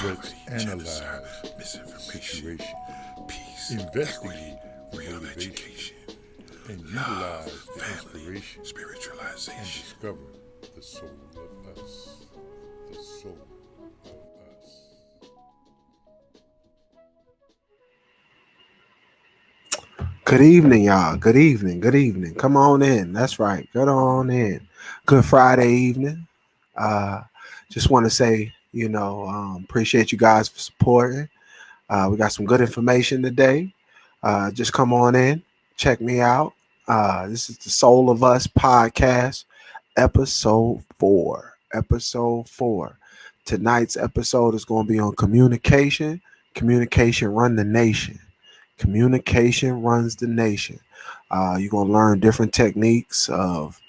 Let's analyze the situation, investigate the motivation, and utilize the inspiration and discover the soul of us. The soul of us. Good evening, y'all. Good evening. Good evening. Come on in. That's right. Get on in. Good Friday evening. Uh, just want to say, appreciate you guys for supporting. We got some good information today. Just come on in. Check me out. This is the Soul of Us podcast, episode 4. Episode 4. Tonight's episode is going to be on communication. Communication run the nation. Communication runs the nation. You're going to learn different techniques of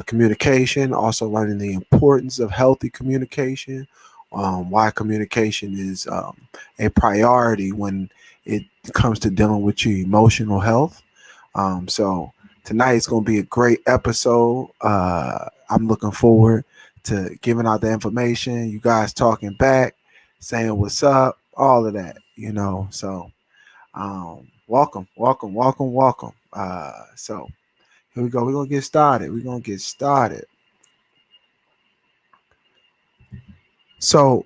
communication, also learning the importance of healthy communication, why communication is a priority when it comes to dealing with your emotional health. So tonight is going to be a great episode. I'm looking forward to giving out the information, you guys talking back, saying what's up, all of that, So welcome, welcome, welcome, welcome. So here we go. We're gonna get started. We're gonna get started. So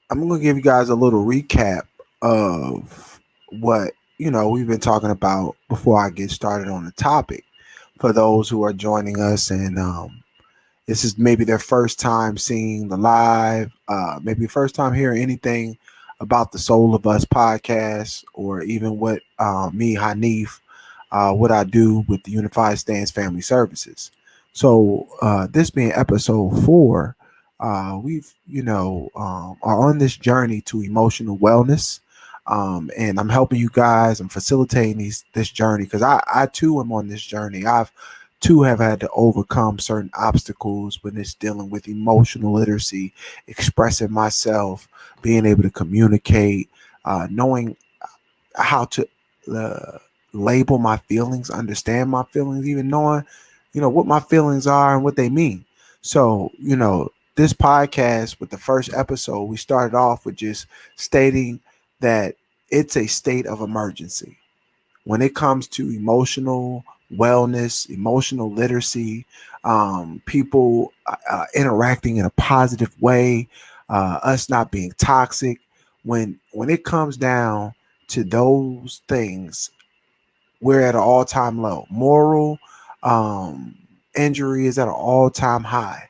I'm gonna give you guys a little recap of what we've been talking about before I get started on the topic. For those who are joining us, and this is maybe their first time seeing the live, maybe first time hearing anything about the Soul of Us podcast, or even what me, Hanif, what I do with the Unified Stance Family Services. So this being episode 4, we've are on this journey to emotional wellness, and I'm helping you guys. I'm facilitating this journey because I too am on this journey. I've too have had to overcome certain obstacles when it's dealing with emotional literacy, expressing myself, being able to communicate, knowing how to uh, label my feelings, understand my feelings, even knowing, what my feelings are and what they mean. So, this podcast with the first episode, we started off with just stating that it's a state of emergency when it comes to emotional wellness, emotional literacy, people interacting in a positive way, us not being toxic. When it comes down to those things, we're at an all-time low. Moral um, injury is at an all-time high.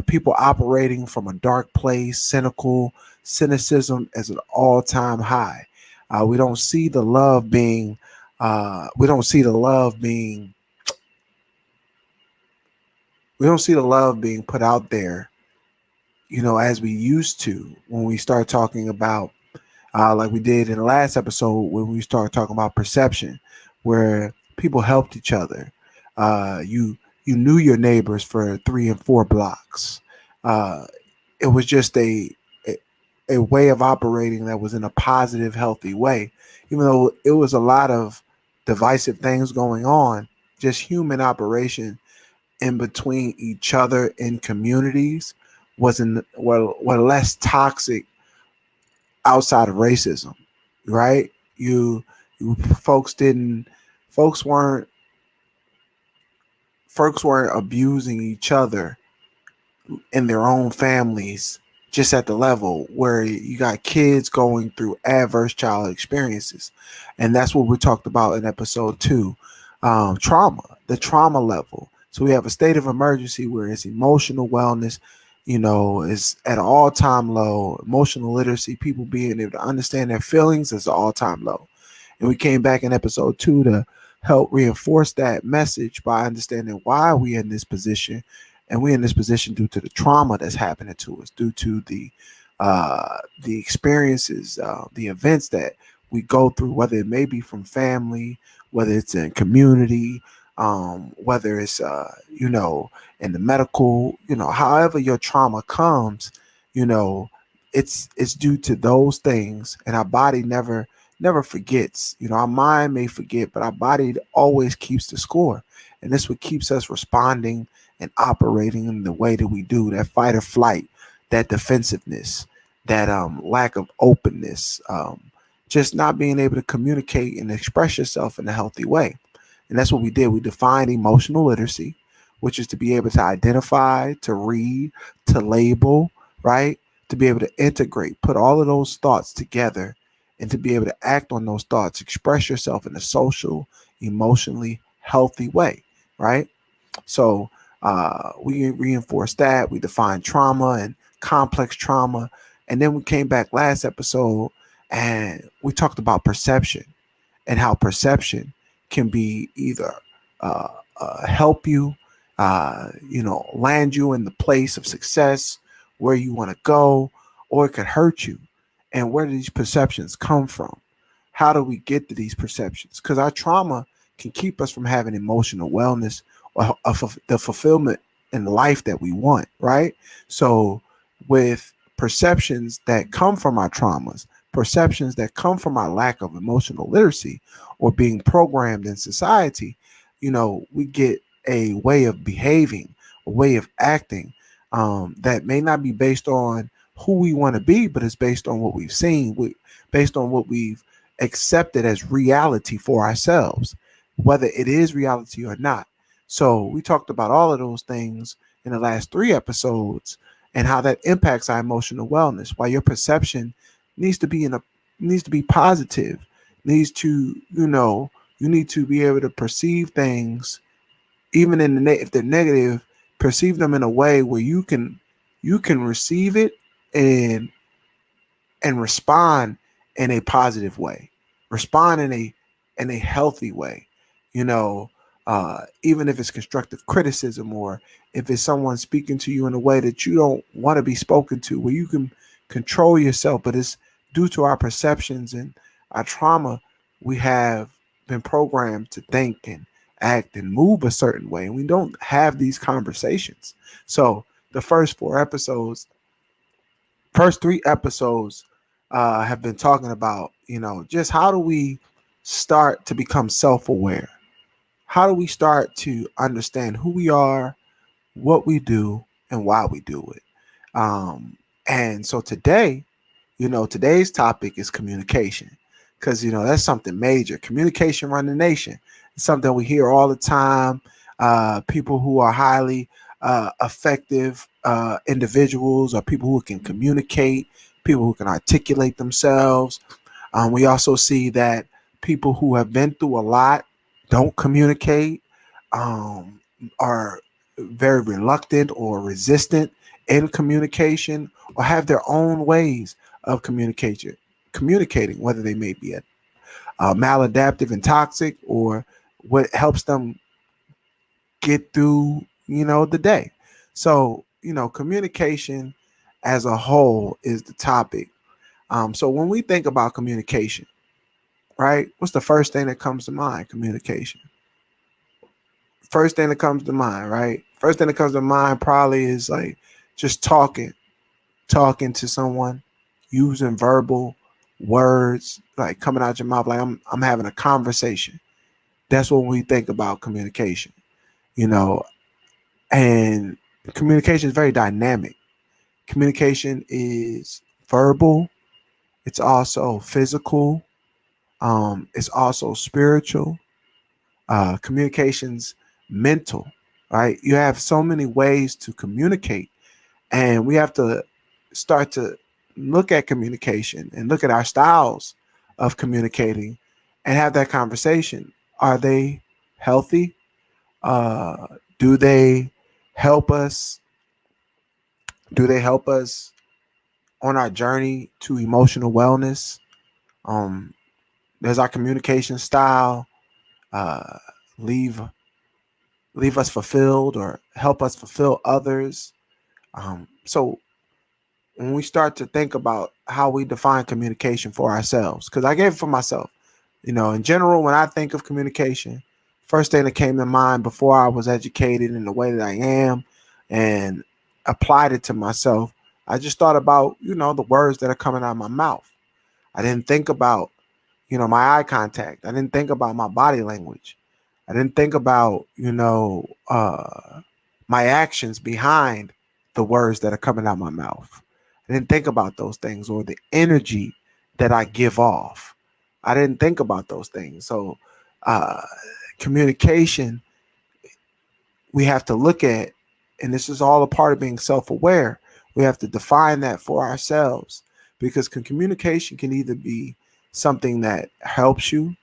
People operating from a dark place, cynicism is an all-time high. We don't see the love being we don't see the love being we don't see the love being put out there, as we used to when we start talking about like we did in the last episode when we started talking about perception, where people helped each other. You knew your neighbors for 3 and 4 blocks. Uh, it was just a a way of operating that was in a positive, healthy way, even though it was a lot of divisive things going on. Just human operation in between each other in communities wasn't were less toxic outside of racism, right? You folks didn't folks weren't folks weren't abusing each other in their own families, just at the level where you got kids going through adverse child experiences. And that's what we talked about in episode 2, trauma, the trauma level. So we have a state of emergency where it's emotional wellness, is at an all-time low. Emotional literacy, people being able to understand their feelings, is an all-time low. And we came back in episode 2 to help reinforce that message by understanding why we're in this position. And we're in this position due to the trauma that's happening to us, due to the experiences, the events that we go through, whether it may be from family, whether it's in community, whether it's in the medical, however your trauma comes, you know, it's due to those things, and our body never forgets. Our mind may forget, but our body always keeps the score, and that's what keeps us responding and operating in the way that we do. That fight or flight, that defensiveness. that lack of openness, just not being able to communicate and express yourself in a healthy way. And that's what we did. We defined emotional literacy, which is to be able to identify, to read, to label, right? To be able to integrate, put all of those thoughts together, and to be able to act on those thoughts, express yourself in a social, emotionally healthy way, right? So we reinforced that. We defined trauma and complex trauma. And then we came back last episode and we talked about perception and how perception can be either uh, help you, land you in the place of success where you want to go, or it could hurt you. And where do these perceptions come from? How do we get to these perceptions? Because our trauma can keep us from having emotional wellness or the fulfillment in life that we want, right? So, with perceptions that come from our traumas, perceptions that come from our lack of emotional literacy or being programmed in society, we get a way of behaving, a way of acting that may not be based on who we want to be, but it's based on what we've seen, based on what we've accepted as reality for ourselves, whether it is reality or not. So we talked about all of those things in the last 3 episodes and how that impacts our emotional wellness. Why your perception needs to be needs to be positive, needs to, you need to be able to perceive things, even in if they're negative, perceive them in a way where you can receive it and respond in a positive way, respond in a healthy way, you know, even if it's constructive criticism or if it's someone speaking to you in a way that you don't want to be spoken to, where you can control yourself, but it's due to our perceptions and our trauma. We have been programmed to think and act and move a certain way, and we don't have these conversations. So the first 3 episodes have been talking about, just how do we start to become self-aware? How do we start to understand who we are, what we do, and why we do it? And so today, today's topic is communication, because that's something major. Communication run the nation. It's something we hear all the time. People who are highly effective individuals, or people who can communicate, people who can articulate themselves. We also see that people who have been through a lot don't communicate, are very reluctant or resistant in communication, or have their own ways of communicating, whether they may be maladaptive and toxic, or what helps them get through, the day. So, communication as a whole is the topic. So when we think about communication, right, what's the first thing that comes to mind? Communication. First thing that comes to mind, right? First thing that comes to mind probably is like just talking to someone, using verbal words, like coming out your mouth, like I'm having a conversation. That's what we think about communication, you know, and communication is very dynamic. Communication is verbal, it's also physical, it's also spiritual. Communication's mental, right? You have so many ways to communicate, and we have to start to look at communication and look at our styles of communicating and have that conversation. Are they healthy? Do they help us? Do they help us on our journey to emotional wellness? Um, does our communication style uh, leave leave us fulfilled or help us fulfill others? So when we start to think about how we define communication for ourselves, because I gave it for myself, in general, when I think of communication, first thing that came to mind before I was educated in the way that I am and applied it to myself, I just thought about, the words that are coming out of my mouth. I didn't think about, my eye contact. I didn't think about my body language. I didn't think about, my actions behind the words that are coming out my mouth. I didn't think about those things, or the energy that I give off. I didn't think about those things. So, uh, communication, we have to look at, and this is all a part of being self aware. We have to define that for ourselves, because communication can either be something that helps you,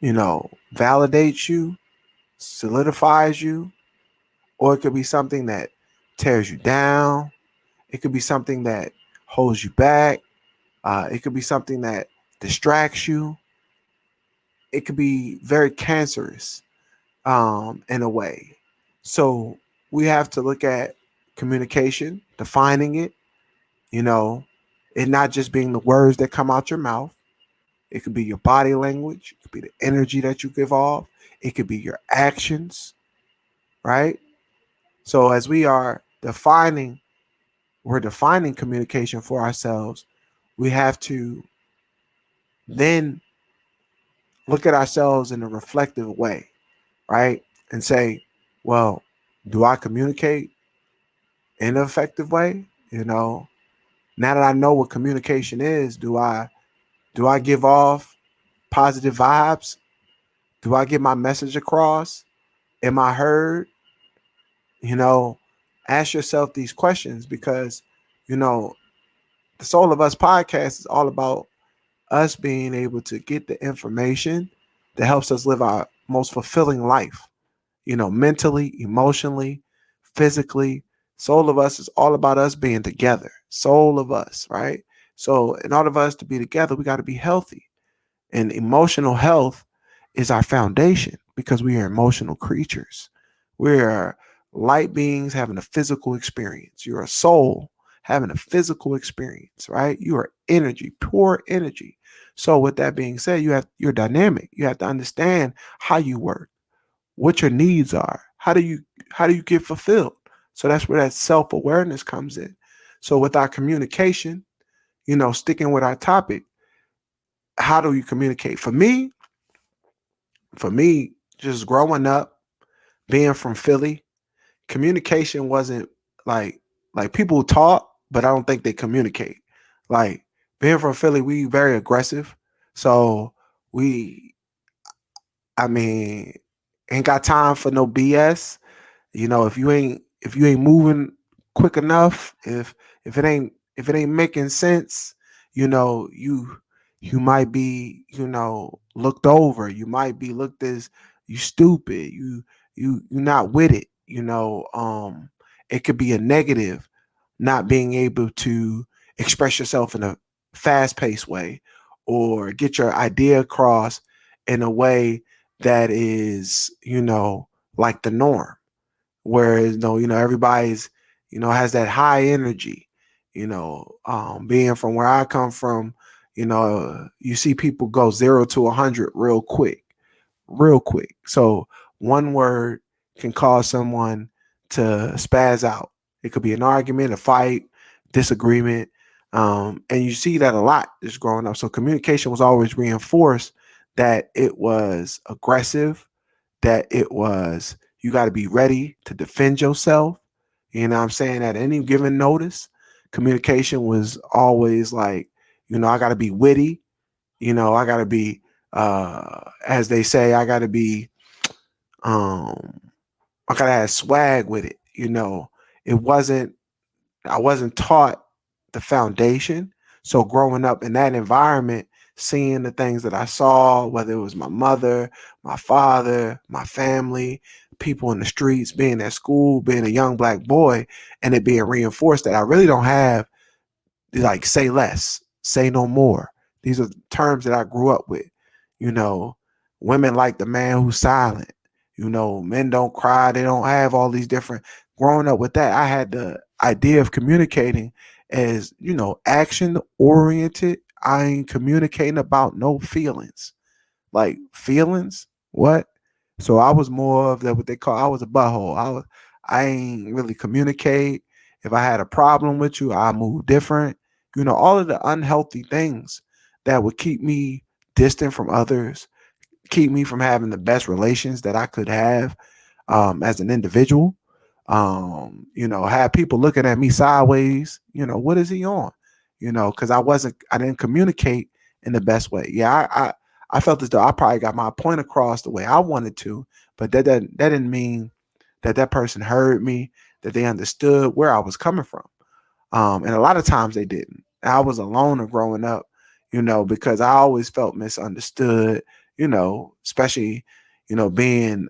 validates you, solidifies you, or it could be something that tears you down. It could be something that holds you back. It could be something that distracts you. It could be very cancerous, in a way. So we have to look at communication, defining it, you know, it not just being the words that come out your mouth. It could be your body language. It could be the energy that you give off. It could be your actions, right? So as we're defining communication for ourselves. We have to then look at ourselves in a reflective way, right? And say, well, do I communicate in an effective way? Now that I know what communication is, do I give off positive vibes? Do I get my message across? Am I heard? You know, ask yourself these questions, because, you know, the Soul of Us podcast is all about us being able to get the information that helps us live our most fulfilling life, mentally, emotionally, physically. Soul of Us is all about us being together. Soul of Us, right? So, in order for us to be together, we got to be healthy. And emotional health is our foundation, because we are emotional creatures. We are light beings having a physical experience. You're a soul having a physical experience, right? You are energy, pure energy. So with that being said, you're dynamic. You have to understand how you work, what your needs are. How do you get fulfilled? So that's where that self-awareness comes in. So with our communication, sticking with our topic, how do you communicate? For me, just growing up, being from Philly, communication wasn't like people talk, but I don't think they communicate. Like, being from Philly, we very aggressive. So we, I mean, ain't got time for no BS. If you ain't moving quick enough, if it ain't making sense, you might be, looked over. You might be looked as you stupid. You not with it. It could be a negative, not being able to express yourself in a fast paced way, or get your idea across in a way that is, like the norm. Whereas, everybody's, has that high energy. Being from where I come from, you see people go 0 to 100 real quick. So one word can cause someone to spaz out. It could be an argument, a fight, disagreement. And you see that a lot just growing up. So communication was always reinforced, that it was aggressive, that it was, you got to be ready to defend yourself. You know what I'm saying? At any given notice, communication was always like, I got to be witty. I got to be, as they say, um, I got to have swag with it. It wasn't, I wasn't taught the foundation. So growing up in that environment, seeing the things that I saw, whether it was my mother, my father, my family, people in the streets, being at school, being a young black boy, and it being reinforced that I really don't have, like, say less, say no more. These are terms that I grew up with. You know, Women like the man who's silent. Men don't cry. They don't have all these different. Growing up with that, I had the idea of communicating as, action oriented. I ain't communicating about no feelings. Like, feelings? What? So I was more of that, what they call, I was a butthole. I ain't really communicate. If I had a problem with you, I move different. All of the unhealthy things that would keep me distant from others, keep me from having the best relations that I could have, as an individual. Had people looking at me sideways. What is he on? Because I didn't communicate in the best way. Yeah, I felt as though I probably got my point across the way I wanted to, but that didn't mean that person heard me, that they understood where I was coming from. And a lot of times they didn't. I was a loner growing up, because I always felt misunderstood, especially, being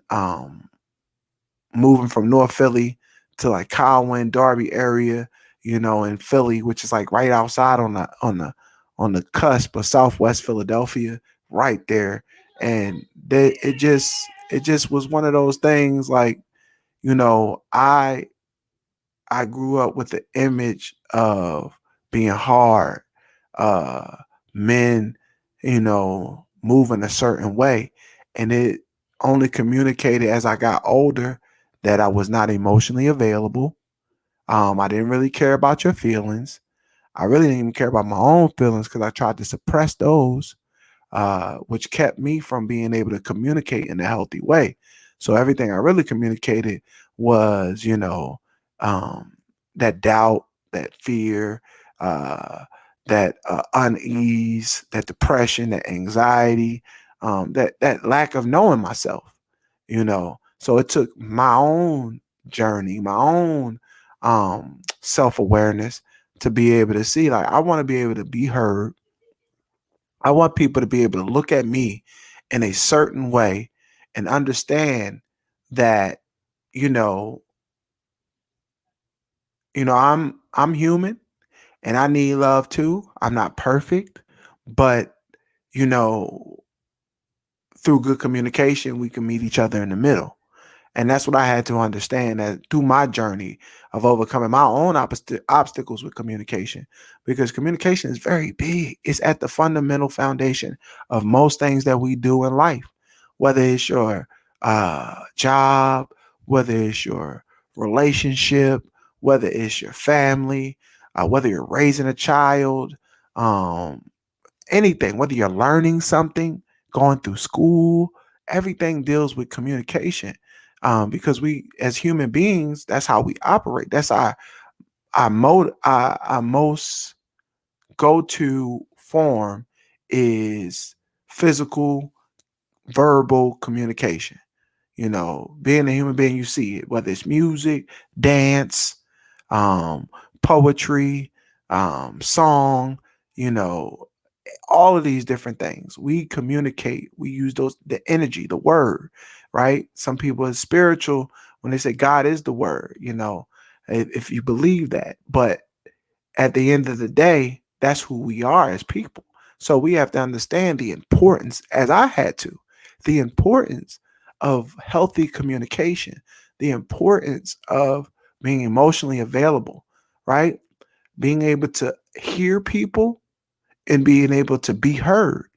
moving from North Philly to like Colwyn, Darby area, in Philly, which is like right outside on the cusp of Southwest Philadelphia, right there. And it just was one of those things like, I grew up with the image of being hard, uh, men, moving a certain way. And it only communicated as I got older that I was not emotionally available. I didn't really care about your feelings. I really didn't even care about my own feelings because I tried to suppress those, which kept me from being able to communicate in a healthy way. So everything I really communicated was, um, that doubt, that fear, uh, that unease, that depression, that anxiety, that lack of knowing myself. So it took my own journey, my own self awareness to be able to see. Like I want to be able to be heard. I want people to be able to look at me in a certain way and understand that, you know, I'm human and I need love too. I'm not perfect, but you know, through good communication, we can meet each other in the middle. And that's what I had to understand that through my journey of overcoming my own obstacles with communication, because communication is very big. It's at the fundamental foundation of most things that we do in life, whether it's your job, whether it's your relationship, whether it's your family, whether you're raising a child, um, anything, whether you're learning something, going through school, everything deals with communication. Because we, as human beings, that's how we operate. That's our most go to form is physical, verbal communication. Being a human being, you see it, whether it's music, dance, um, poetry, song, you know, all of these different things. We communicate, we use the energy, the word, right? Some people are spiritual when they say God is the word, if you believe that. But at the end of the day, that's who we are as people. So we have to understand the importance, as I had to, the importance of healthy communication, the importance of being emotionally available, right? Being able to hear people and being able to be heard,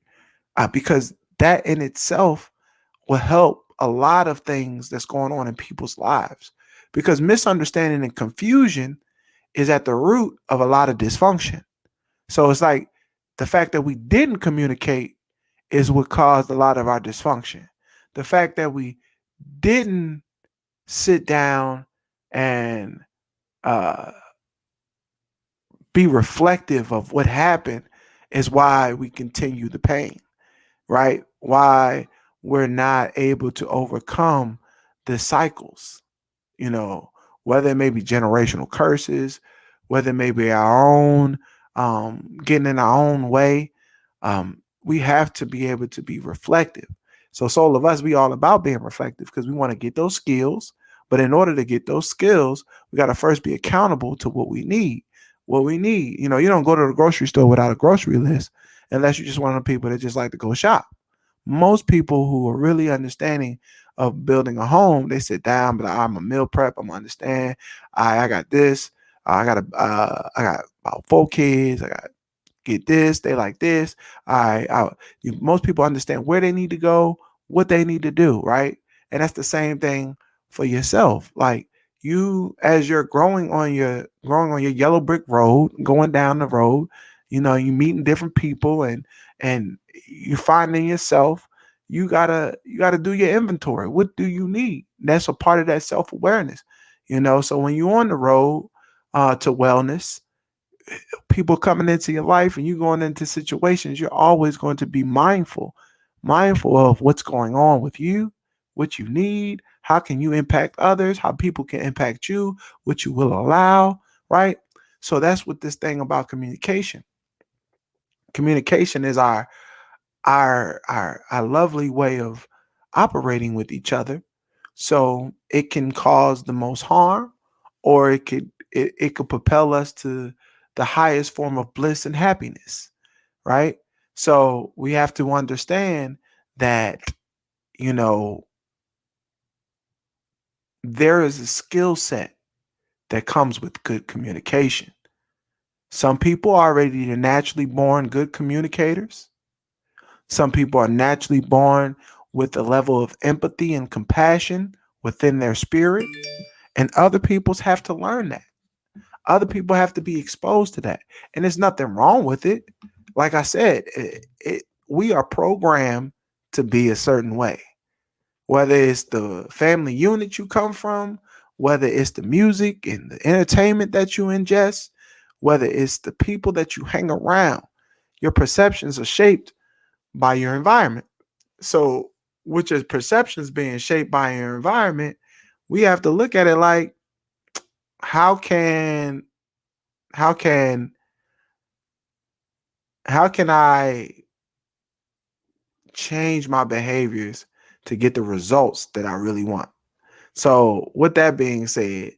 because that in itself will help a lot of things that's going on in people's lives, because misunderstanding and confusion is at the root of a lot of dysfunction. So it's like the fact that we didn't communicate is what caused a lot of our dysfunction. The fact that we didn't sit down and uh, be reflective of what happened is why we continue the pain, right? Why we're not able to overcome the cycles, you know, whether it may be generational curses, whether it may be our own getting in our own way. We have to be able to be reflective. So Soul of Us, we all about being reflective because we want to get those skills. But in order to get those skills, we got to first be accountable to what we need. What we need, you don't go to the grocery store without a grocery list unless you're just one of the people that just like to go shop. Most people who are really understanding of building a home, they sit down, but I'm a meal prep. I'm understand. I got this. I got about 4 kids. I got get this. They like this. Most people understand where they need to go, what they need to do, right? And that's the same thing for yourself. Like you, as you're growing on your yellow brick road, going down the road, you meeting different people and you finding yourself. You gotta do your inventory. What do you need? That's a part of that self awareness. So when you're on the road to wellness, people coming into your life and you going into situations, you're always going to be mindful of what's going on with you, what you need, how can you impact others, how people can impact you, what you will allow, right? So that's what this thing about communication. Communication is our lovely way of operating with each other. So it can cause the most harm, or it could propel us to the highest form of bliss and happiness, right? So we have to understand that, you know, there is a skill set that comes with good communication. Some people are already naturally born good communicators. Some people are naturally born with a level of empathy and compassion within their spirit, and other people's have to learn that. Other people have to be exposed to that, and there's nothing wrong with it. Like I said, we are programmed to be a certain way, whether it's the family unit you come from, whether it's the music and the entertainment that you ingest, whether it's the people that you hang around. Your perceptions are shaped by your environment. So, which is perceptions being shaped by your environment, we have to look at it like, how can how can how can I change my behaviors to get the results that I really want? So, with that being said,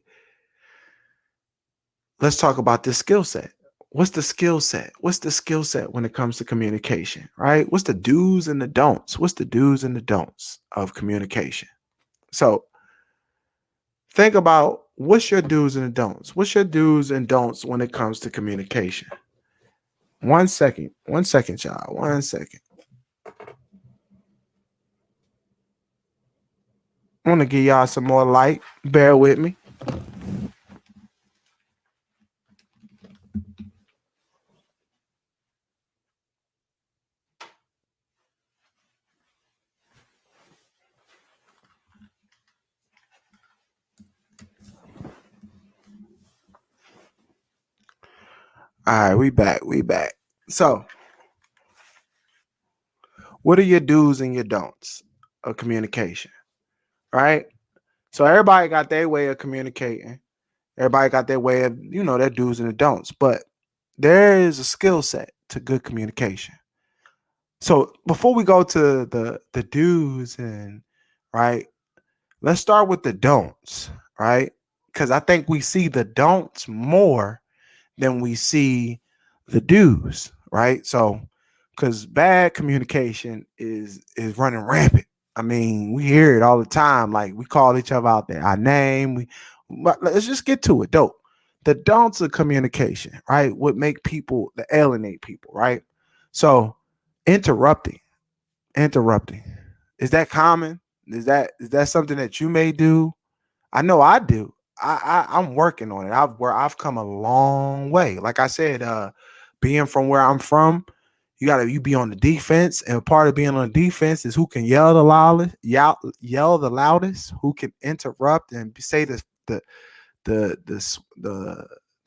let's talk about this skill set. What's the skill set? What's the skill set when it comes to communication, right? What's the do's and the don'ts? What's the do's and the don'ts of communication? So, think about, what's your do's and don'ts? What's your do's and don'ts when it comes to communication? 1 second. 1 second, y'all. 1 second. I want to give y'all some more light. Bear with me. All right, we back. We back. So, what are your do's and your don'ts of communication? Right? So everybody got their way of communicating. Everybody got their way of, their do's and the don'ts. But there is a skill set to good communication. So before we go to the do's and right, let's start with the don'ts, right? Because I think we see the don'ts more than we see the do's, right? So, because bad communication is running rampant. I mean, we hear it all the time. Like, we call each other out there, our name. But let's just get to it. Dope. The don'ts of communication, right? What make people, the alienate people, right? So, interrupting, interrupting. Is that common? Is that something that you may do? I know I do. I'm working on it. I've come a long way. Like I said, being from where I'm from, you be on the defense, and part of being on the defense is who can yell the loudest, yell the loudest, who can interrupt and say the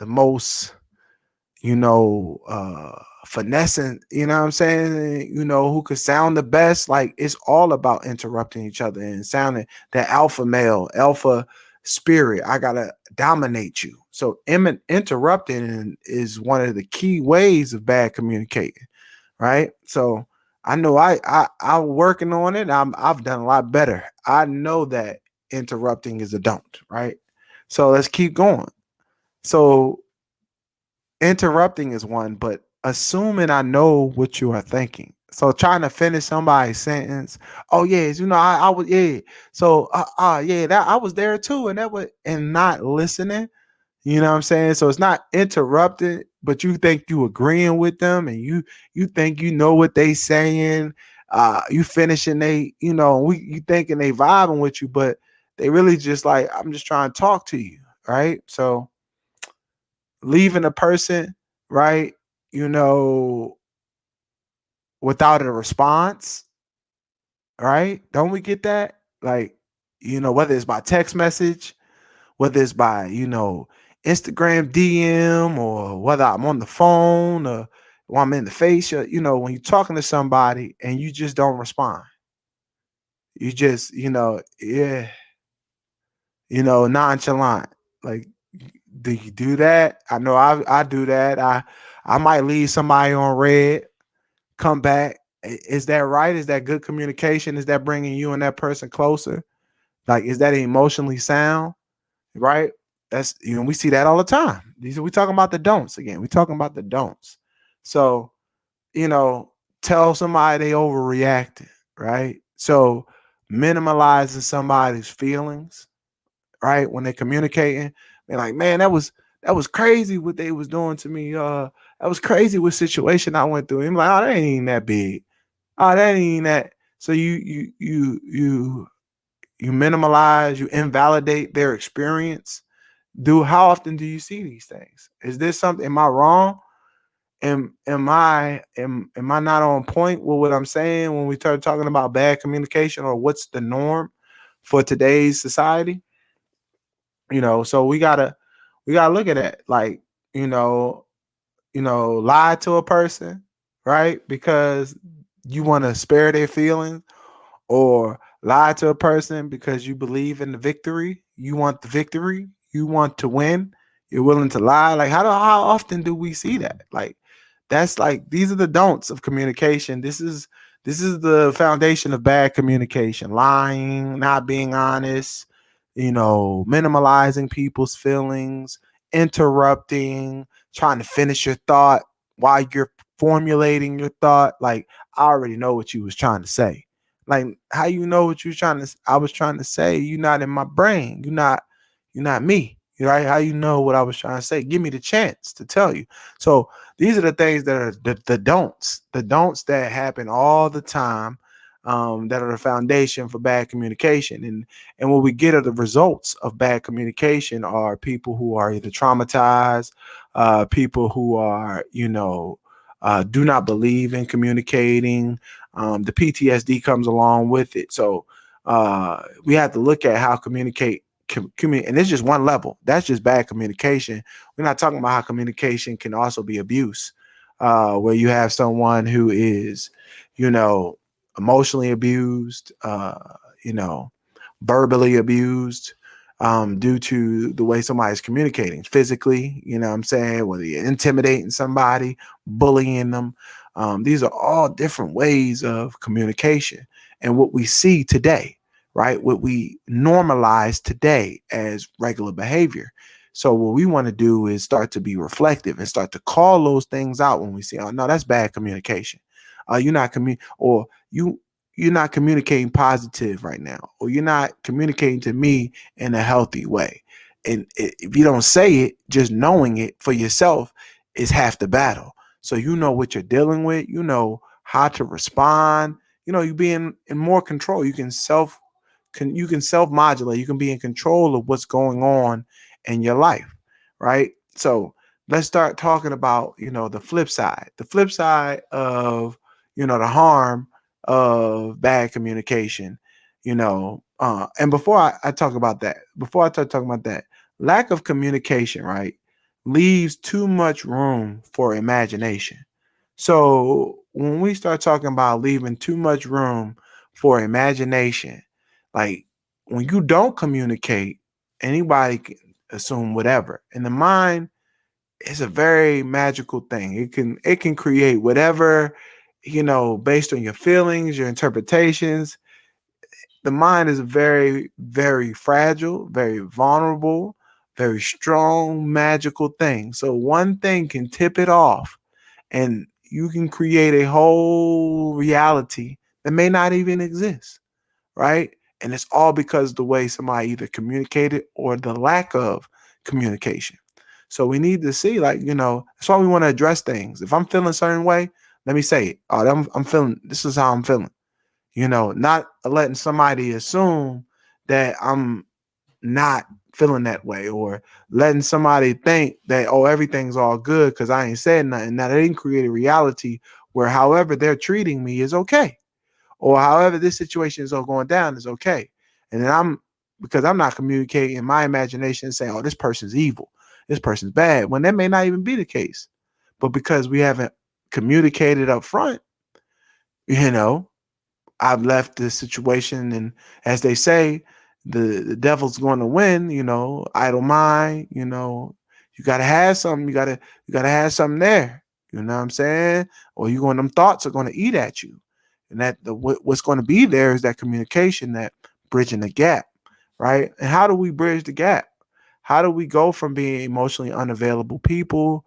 most, finessing, what I'm saying, who could sound the best. Like, it's all about interrupting each other and sounding that alpha male, alpha spirit. I gotta dominate you. So interrupting is one of the key ways of bad communicating, right? So I know I'm working on it. I've done a lot better. I know that interrupting is a don't, right? So let's keep going. So interrupting is one, but assuming I know what you are thinking. So trying to finish somebody's sentence. Oh yes, I was, yeah. So yeah, that I was there too, and not listening. You know what I'm saying? So it's not interrupted, but you think you agreeing with them, and you think you know what they saying. You finishing you thinking they vibing with you, but they really just like, I'm just trying to talk to you, right? So leaving a person, right, you know, without a response, right? Don't we get that? Like, whether it's by text message, whether it's by, Instagram DM, or whether I'm on the phone, or when I'm in the face, when you're talking to somebody and you just don't respond. You just, yeah, nonchalant. Like, do you do that? I know I do that. I might leave somebody on red, come back. Is that right? Is that good communication? Is that bringing you and that person closer? Like, is that emotionally sound? Right? That's, we see that all the time. We talking about the don'ts again. We talking about the don'ts. So, you know, tell somebody they overreacted, right? So minimalizing somebody's feelings, right? When they're communicating, they're like, man, that was crazy what they was doing to me. That was crazy what situation I went through. I'm like, oh, that ain't even that big. Oh, that ain't even that. So you minimalize, you invalidate their experience. How often do you see these things? Is this something? Am I wrong? Am I not on point with what I'm saying when we start talking about bad communication, or what's the norm for today's society? So we gotta look at that. Like, you know, lie to a person, right? Because you want to spare their feelings, or lie to a person because you believe in the victory. You want the victory. You want to win. You're willing to lie. Like, how often do we see that? Like, that's like, these are the don'ts of communication. This is the foundation of bad communication: lying, not being honest, minimalizing people's feelings, interrupting, trying to finish your thought while you're formulating your thought. Like, I already know what you was trying to say. Like, how you know what you trying to? I was trying to say, you're not in my brain. You're not me. Right? How you know what I was trying to say? Give me the chance to tell you. So these are the things that are the don'ts that happen all the time. That are the foundation for bad communication, and what we get are the results of bad communication are people who are either traumatized, people who are, do not believe in communicating. The PTSD comes along with it. So we have to look at how and it's just one level. That's just bad communication. We're not talking about how communication can also be abuse, where you have someone who is, emotionally abused, verbally abused, due to the way somebody's communicating physically, what I'm saying, whether you're intimidating somebody, bullying them. These are all different ways of communication. And what we see today, right? What we normalize today as regular behavior. So what we want to do is start to be reflective and start to call those things out when we see, oh no, that's bad communication. You're not or you're not communicating positive right now, or you're not communicating to me in a healthy way. And if you don't say it, just knowing it for yourself is half the battle. So you know what you're dealing with, you know how to respond, you be in more control. You can self-modulate, you can be in control of what's going on in your life, right? So let's start talking about, the flip side. The flip side of, the harm of bad communication, and before I talk about that, before I start talking about that, lack of communication, right, leaves too much room for imagination. So when we start talking about leaving too much room for imagination, like, when you don't communicate, anybody can assume whatever. And the mind is a very magical thing. It can create whatever, based on your feelings, your interpretations. The mind is a very, very fragile, very vulnerable, very strong, magical thing. So one thing can tip it off, and you can create a whole reality that may not even exist, right? And it's all because of the way somebody either communicated or the lack of communication. So we need to see, like, that's why we want to address things. If I'm feeling a certain way, let me say it. Oh, I'm feeling, this is how I'm feeling. Not letting somebody assume that I'm not feeling that way, or letting somebody think that, oh, everything's all good because I ain't said nothing. Now, they didn't create a reality where however they're treating me is okay, or however this situation is all going down is okay. And then I'm because I'm not communicating in my imagination saying, oh, this person's evil, this person's bad, when that may not even be the case. But because we haven't communicated up front, you know, I've left the situation, and as they say, the devil's going to win. You know, idle mind. You know, you gotta have something. You gotta have something there. You know what I'm saying? Or you going them thoughts are going to eat at you, and that what's going to be there is that communication, that bridging the gap, right? And how do we bridge the gap? How do we go from being emotionally unavailable people,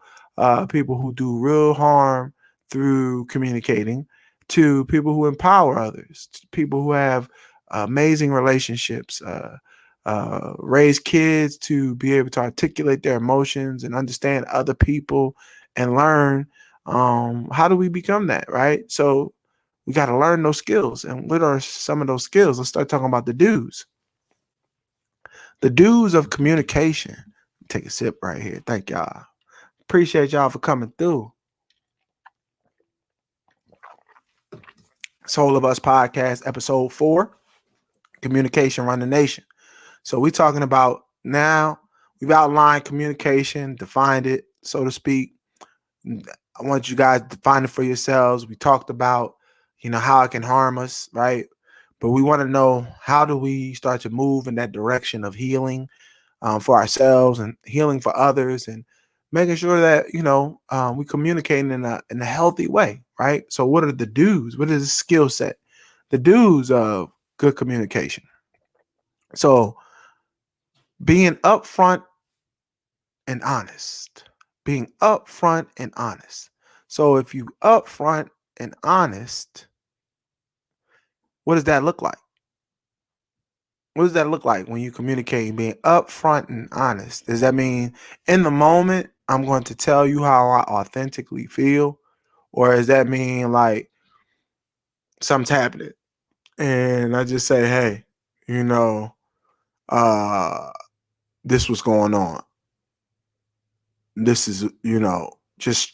people who do real harm through communicating, to people who empower others, to people who have amazing relationships, raise kids to be able to articulate their emotions and understand other people and learn. How do we become that, right? So we got to learn those skills. And what are some of those skills? Let's start talking about the do's. The do's of communication. Take a sip right here. Thank y'all. Appreciate y'all for coming through. Soul of Us Podcast, episode 4, Communication Run the Nation. So we're talking about now, we've outlined communication, defined it, so to speak. I want you guys to define it for yourselves. We talked about, how it can harm us, right? But we want to know, how do we start to move in that direction of healing for ourselves and healing for others, and making sure that, we communicating in a healthy way, right? So what are the do's? What is the skill set? The do's of good communication. So being upfront and honest. Being upfront and honest. So if you upfront and honest, what does that look like? What does that look like when you communicate being upfront and honest? Does that mean in the moment I'm going to tell you how I authentically feel? Or does that mean like something's happening and I just say, hey, this was going on. This is, just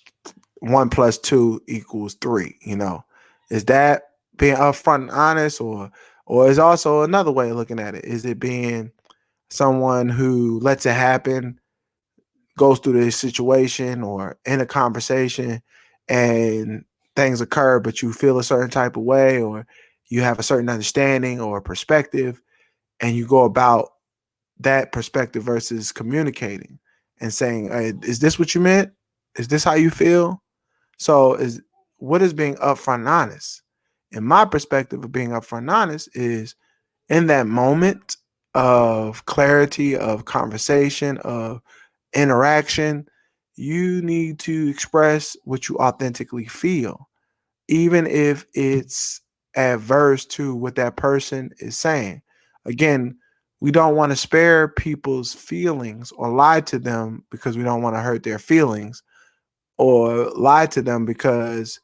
1 + 2 = 3, Is that being upfront and honest, or is also another way of looking at it? Is it being someone who lets it happen, goes through this situation or in a conversation and things occur, but you feel a certain type of way, or you have a certain understanding or perspective, and you go about that perspective versus communicating and saying, hey, is this what you meant? Is this how you feel? So what is being upfront and honest? In my perspective of being upfront and honest is in that moment of clarity, of conversation, of interaction, you need to express what you authentically feel, even if it's adverse to what that person is saying. Again, we don't want to spare people's feelings or lie to them because we don't want to hurt their feelings, or lie to them because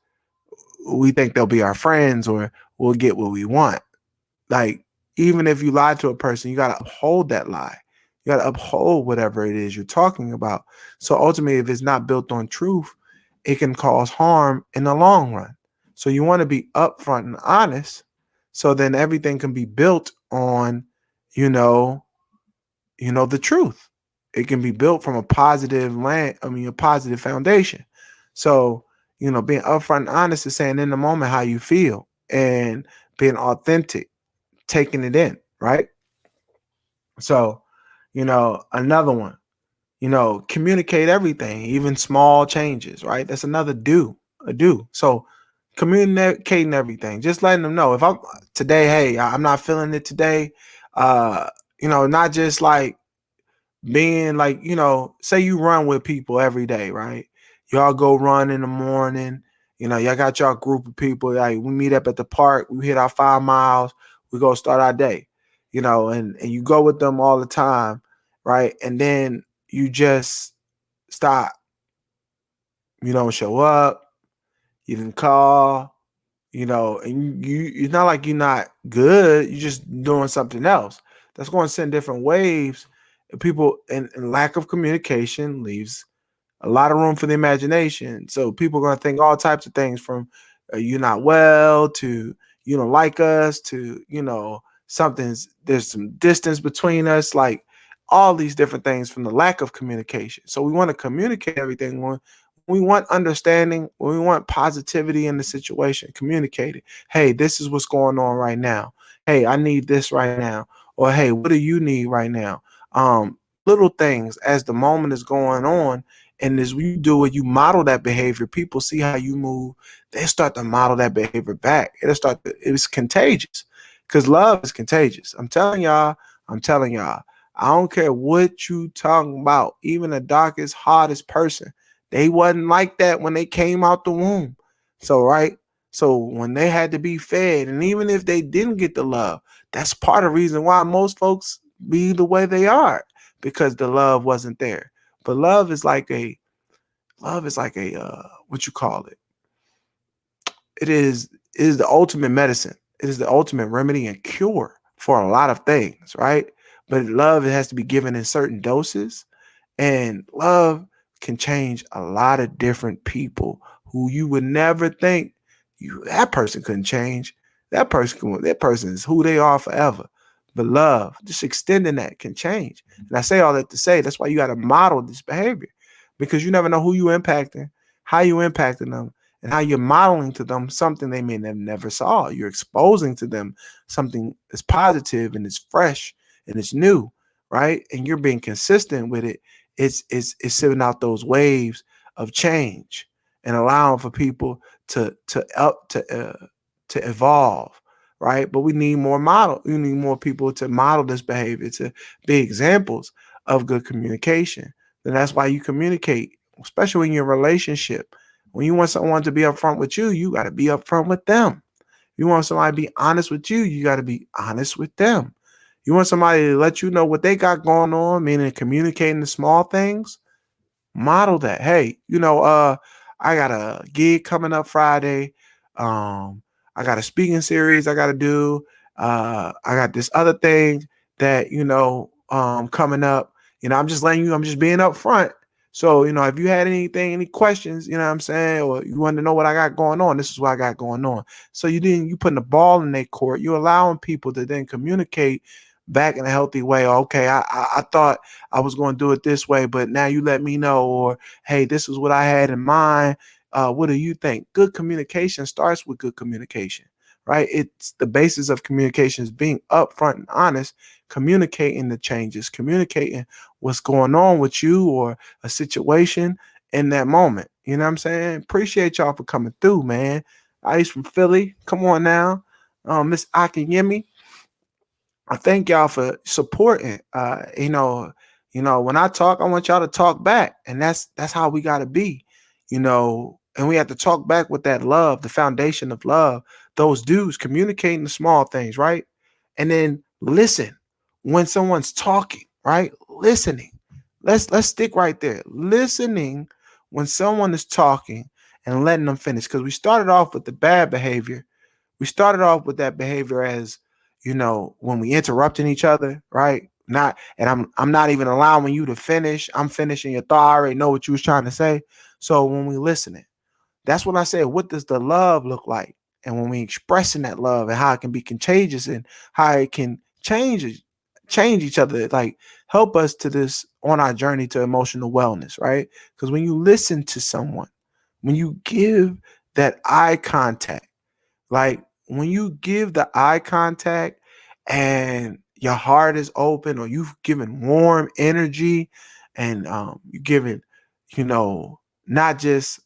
we think they'll be our friends or we'll get what we want. Like, even if you lie to a person, you got to uphold that lie. You got to uphold whatever it is you're talking about. So ultimately, if it's not built on truth, it can cause harm in the long run. So you want to be upfront and honest, so then everything can be built on, the truth. It can be built from a positive a positive foundation. So, being upfront and honest is saying in the moment how you feel and being authentic, taking it in, right? So, another one, communicate everything, even small changes, right? That's another a do. So communicating everything, just letting them know if I'm today, hey, I'm not feeling it today. Not just like being like, say you run with people every day, right? Y'all go run in the morning, y'all got y'all group of people, like we meet up at the park, we hit our 5 miles, we go start our day, and you go with them all the time, right? And then you just stop. You don't show up, you didn't call, and it's not like you're not good, you're just doing something else. That's going to send different waves. People and lack of communication leaves a lot of room for the imagination. So people are going to think all types of things, from you're not well to you don't like us to there's some distance between us, like all these different things from the lack of communication. So we want to communicate everything. When we want understanding, when we want positivity in the situation, communicate it. Hey, this is what's going on right now. Hey, I need this right now. Or hey, what do you need right now? Little things as the moment is going on. And as you do it, you model that behavior. People see how you move. They start to model that behavior back. It's contagious because love is contagious. I'm telling y'all. I don't care what you talking about. Even the darkest, hardest person, they wasn't like that when they came out the womb. So, right? So when they had to be fed, and even if they didn't get the love, that's part of the reason why most folks be the way they are, because the love wasn't there. But love is like a what you call it? It is the ultimate medicine. It is the ultimate remedy and cure for a lot of things, right? But love, it has to be given in certain doses, and love can change a lot of different people who you would never think that person couldn't change. That person is who they are forever. But love, just extending that, can change. And I say all that to say that's why you got to model this behavior, because you never know who you impacting, how you impacting them, and how you're modeling to them something they may have never saw. You're exposing to them something that's positive and it's fresh and it's new, right? And you're being consistent with it. It's sending out those waves of change and allowing for people to evolve, right? But we need more model. We need more people to model this behavior, to be examples of good communication. And that's why you communicate, especially in your relationship. When you want someone to be upfront with you, you got to be upfront with them. You want somebody to be honest with you got to be honest with them. You want somebody to let you know what they got going on, meaning communicating the small things. Model that. Hey, I got a gig coming up Friday. I got a speaking series I got to do. I got this other thing that coming up. I'm just letting you. I'm just being upfront. So if you had any questions, what I'm saying, or you want to know what I got going on, this is what I got going on. So you putting the ball in their court. You're allowing people to then communicate back in a healthy way. Okay, I thought I was going to do it this way, but now you let me know. Or hey, this is what I had in mind. What do you think? Good communication starts with good communication, right? It's the basis of communication is being upfront and honest, communicating the changes, communicating what's going on with you or a situation in that moment. You know what I'm saying? Appreciate y'all for coming through, man. Ice from Philly. Come on now. Miss Akinyemi. I thank y'all for supporting. When I talk, I want y'all to talk back. And that's how we gotta be, and we have to talk back with that love, the foundation of love. Those dudes communicating the small things, right? And then listen when someone's talking, right? Listening. Let's stick right there. Listening when someone is talking and letting them finish. Because we started off with the bad behavior. We started off with that behavior as, when we interrupting each other, right? I'm not even allowing you to finish. I'm finishing your thought. I already know what you was trying to say. So when we listening, that's when I said, what does the love look like? And when we expressing that love and how it can be contagious and how it can change each other, like help us to this on our journey to emotional wellness, right? Because when you listen to someone, when you give that eye contact, like when you give the eye contact and your heart is open, or you've given warm energy, and you're giving, not just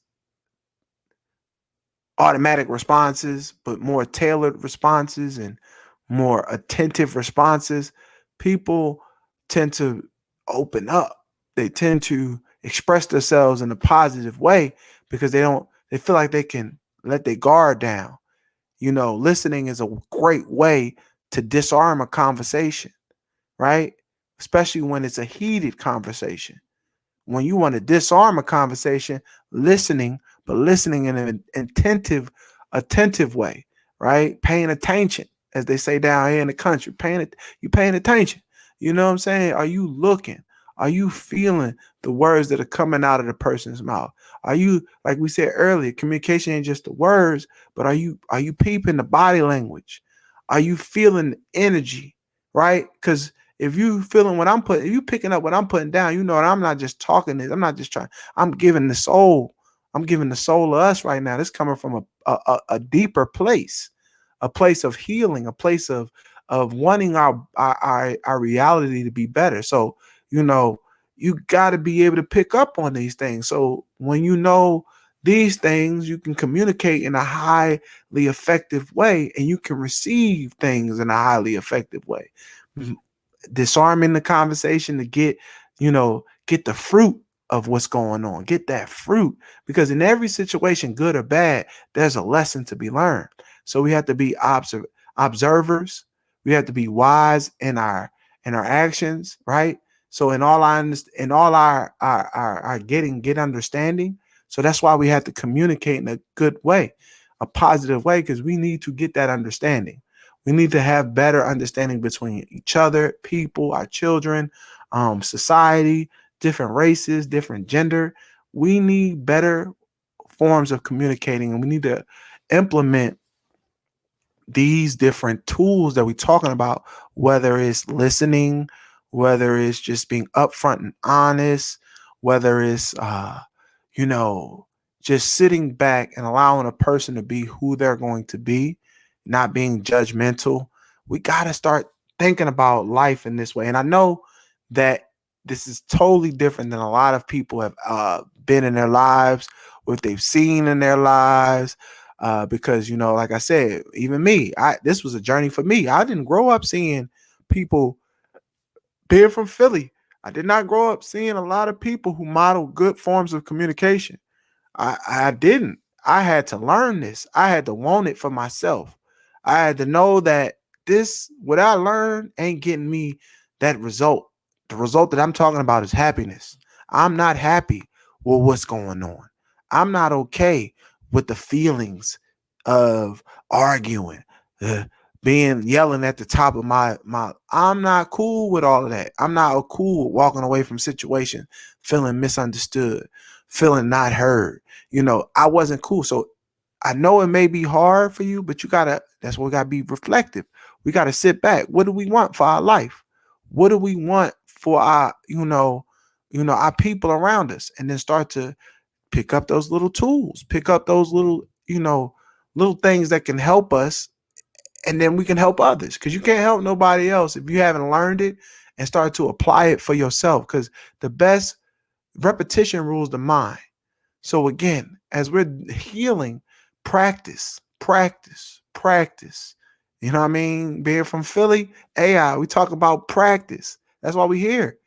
automatic responses, but more tailored responses and more attentive responses, people tend to open up. They tend to express themselves in a positive way because they feel like they can let their guard down. Listening is a great way to disarm a conversation, right? Especially when it's a heated conversation. When you want to disarm a conversation, but listening in an attentive way, right? Paying attention, as they say down here in the country. You paying attention. You know what I'm saying? Are you looking? Are you feeling the words that are coming out of the person's mouth? Are you, like we said earlier, communication ain't just the words, but are you peeping the body language? Are you feeling energy, right? Because if you feeling what I'm putting, if you picking up what I'm putting down, you know that I'm not just talking this. I'm not just trying. I'm giving the soul. I'm giving the soul of us right now. This coming from a deeper place, a place of healing, a place of wanting our reality to be better. So you know you got to be able to pick up on these things. So when you know these things, you can communicate in a highly effective way, and you can receive things in a highly effective way. Disarming the conversation to get the fruit of what's going on, get that fruit, because in every situation, good or bad, there's a lesson to be learned. So we have to be observers. We have to be wise in our actions, right? So in all our get understanding. So that's why we have to communicate in a good way, a positive way, because we need to get that understanding. We need to have better understanding between each other, people, our children, society, different races, different gender. We need better forms of communicating, and we need to implement these different tools that we're talking about, whether it's listening, whether it's just being upfront and honest, whether it's you know, just sitting back and allowing a person to be who they're going to be, not being judgmental. We got to start thinking about life in this way. And I know that this is totally different than a lot of people have been in their lives, what they've seen in their lives. Because like I said, even me, this was a journey for me. I didn't grow up seeing people being from Philly. I did not grow up seeing a lot of people who model good forms of communication. I didn't. I had to learn this. I had to want it for myself. I had to know that what I learned ain't getting me that result. The result that I'm talking about is happiness. I'm not happy with what's going on. I'm not okay with the feelings of arguing, uh, being yelling at the top of my. I'm not cool with all of that. I'm not cool with walking away from situations, feeling misunderstood, feeling not heard. I wasn't cool. So I know it may be hard for you, but that's why we gotta be reflective. We gotta sit back. What do we want for our life? What do we want for our people around us? And then start to pick up those little tools, pick up those little things that can help us, and then we can help others. Because you can't help nobody else if you haven't learned it and start to apply it for yourself. Because the best repetition rules the mind. So again, as we're healing, practice, practice, practice. You know what I mean? Being from Philly, AI, we talk about practice. That's why we're here.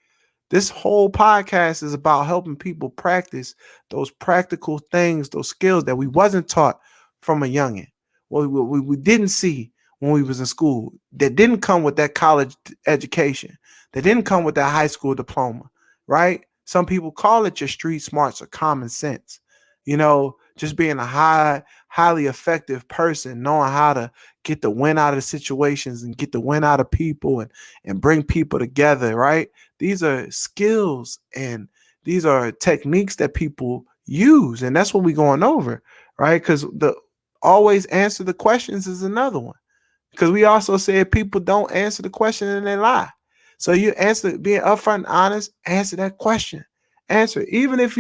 This whole podcast is about helping people practice those practical things, those skills that we wasn't taught from a youngin'. What we didn't see when we was in school, that didn't come with that college education, that didn't come with that high school diploma, right? Some people call it your street smarts or common sense. Just being a highly effective person, knowing how to get the win out of situations and get the win out of people and bring people together, right? These are skills and these are techniques that people use. And that's what we're going over, right? Because the always answer the questions is another one. Because we also said people don't answer the question and they lie. So you answer, being upfront and honest, answer that question. Answer it. Even if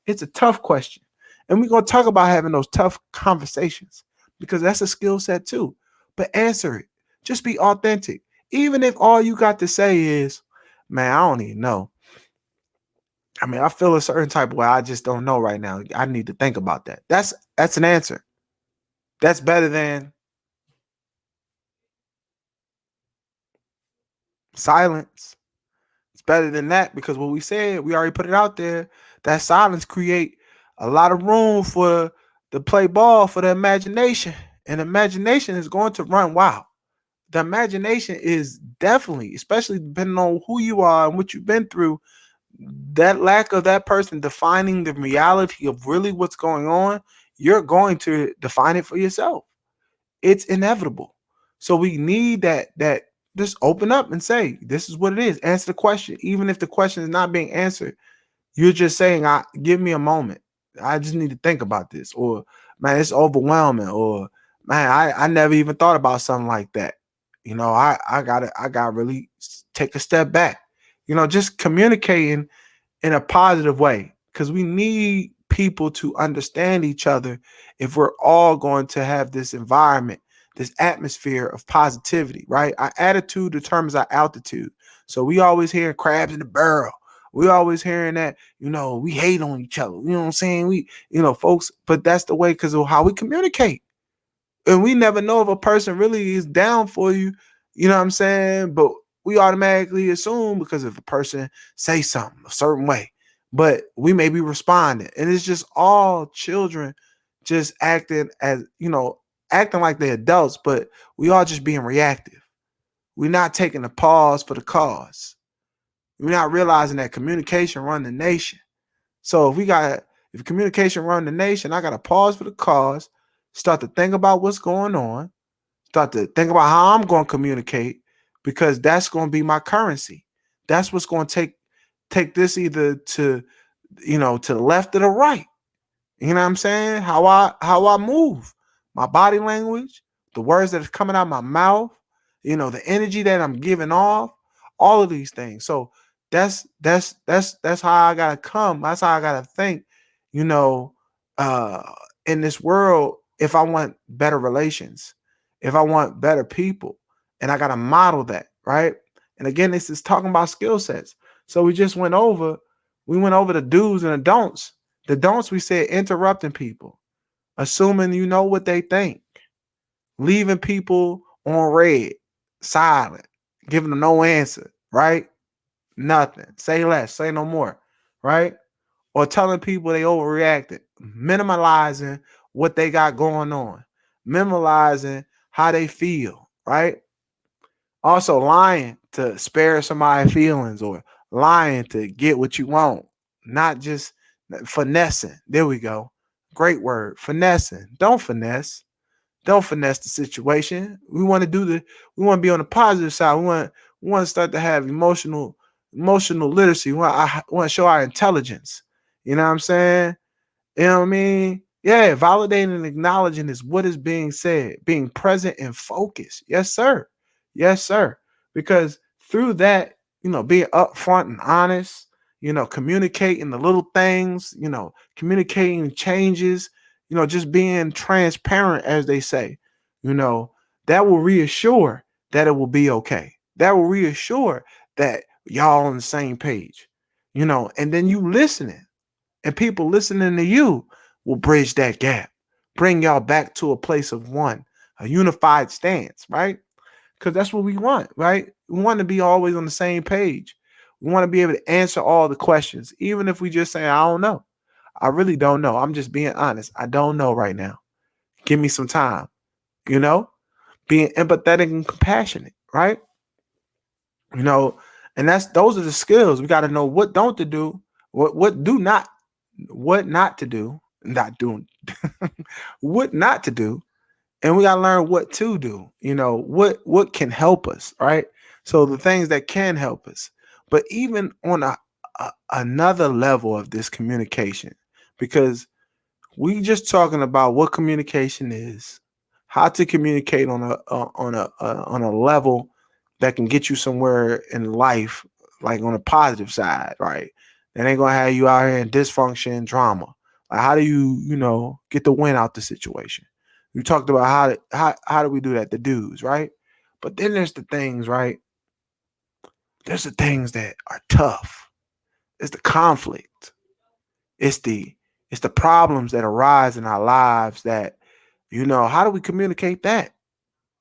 it's a tough question. And we're going to talk about having those tough conversations because that's a skill set too. But answer it. Just be authentic. Even if all you got to say is, man, I don't even know. I mean, I feel a certain type of way. I just don't know right now. I need to think about that. That's an answer. That's better than silence. It's better than that because what we said, we already put it out there. That silence create a lot of room for the play ball for the imagination. And imagination is going to run wild. The imagination is definitely, especially depending on who you are and what you've been through, that lack of that person defining the reality of really what's going on, you're going to define it for yourself. It's inevitable. So we need that just open up and say, this is what it is. Answer the question. Even if the question is not being answered, you're just saying, give me a moment. I just need to think about this. Or, man, it's overwhelming. Or, man, I never even thought about something like that. I gotta really take a step back. Just communicating in a positive way, because we need people to understand each other if we're all going to have this environment, this atmosphere of positivity, right? Our attitude determines our altitude. So we always hear crabs in the barrel. We always hearing that, we hate on each other. You know what I'm saying? Folks, but that's the way, because of how we communicate. And we never know if a person really is down for you, you know what I'm saying? But we automatically assume, because if a person say something a certain way, but we may be responding. And it's just all children just acting like they're adults, but we are just being reactive. We're not taking a pause for the cause. We're not realizing that communication run the nation. So if communication run the nation, I got to pause for the cause, start to think about what's going on, start to think about how I'm going to communicate, because that's going to be my currency. That's what's going to take this either to the left or the right. You know what I'm saying? How I move, my body language, the words that are coming out of my mouth, the energy that I'm giving off, all of these things. So that's how I gotta come. That's how I gotta think. You know, in this world, if I want better relations, if I want better people, and I gotta model that, right? And again, this is talking about skill sets. So we went over the do's and the don'ts. The don'ts, we said interrupting people, assuming you know what they think, leaving people on red, silent, giving them no answer, right? Nothing. Say less, say no more, right? Or telling people they overreacted, minimalizing what they got going on, minimalizing how they feel, right? Also lying to spare somebody's feelings, or lying to get what you want, not just finessing. There we go. Great word. Finessing. Don't finesse. Don't finesse the situation. We want to be on the positive side. We want to start to have emotional literacy. We want to show our intelligence. You know what I'm saying? You know what I mean? Yeah, validating and acknowledging is what is being said, being present and focused. Yes, sir. Yes, sir. Because through that, being upfront and honest, communicating the little things, communicating changes, just being transparent, as they say, you know, that will reassure that it will be okay. That will reassure that y'all on the same page, and then you listening, and people listening to you will bridge that gap, bring y'all back to a place of one, a unified stance, right? Because that's what we want, right? We want to be always on the same page. We want to be able to answer all the questions, even if we just say, I don't know. I really don't know. I'm just being honest. I don't know right now. Give me some time, being empathetic and compassionate, right? You know, and those are the skills. We got to know what don't to do, what not to do, not doing, what not to do, and we got to learn what to do. What can help us, right? So the things that can help us, but even on another level of this communication, because we just talking about what communication is, how to communicate on a level that can get you somewhere in life, like on a positive side, right? That ain't gonna have you out here in dysfunction and drama. Like, how do you get the win out the situation? We talked about how do we do that, the do's, right? But then there's the things, right? There's the things that are tough. It's the conflict. It's the problems that arise in our lives that, how do we communicate that?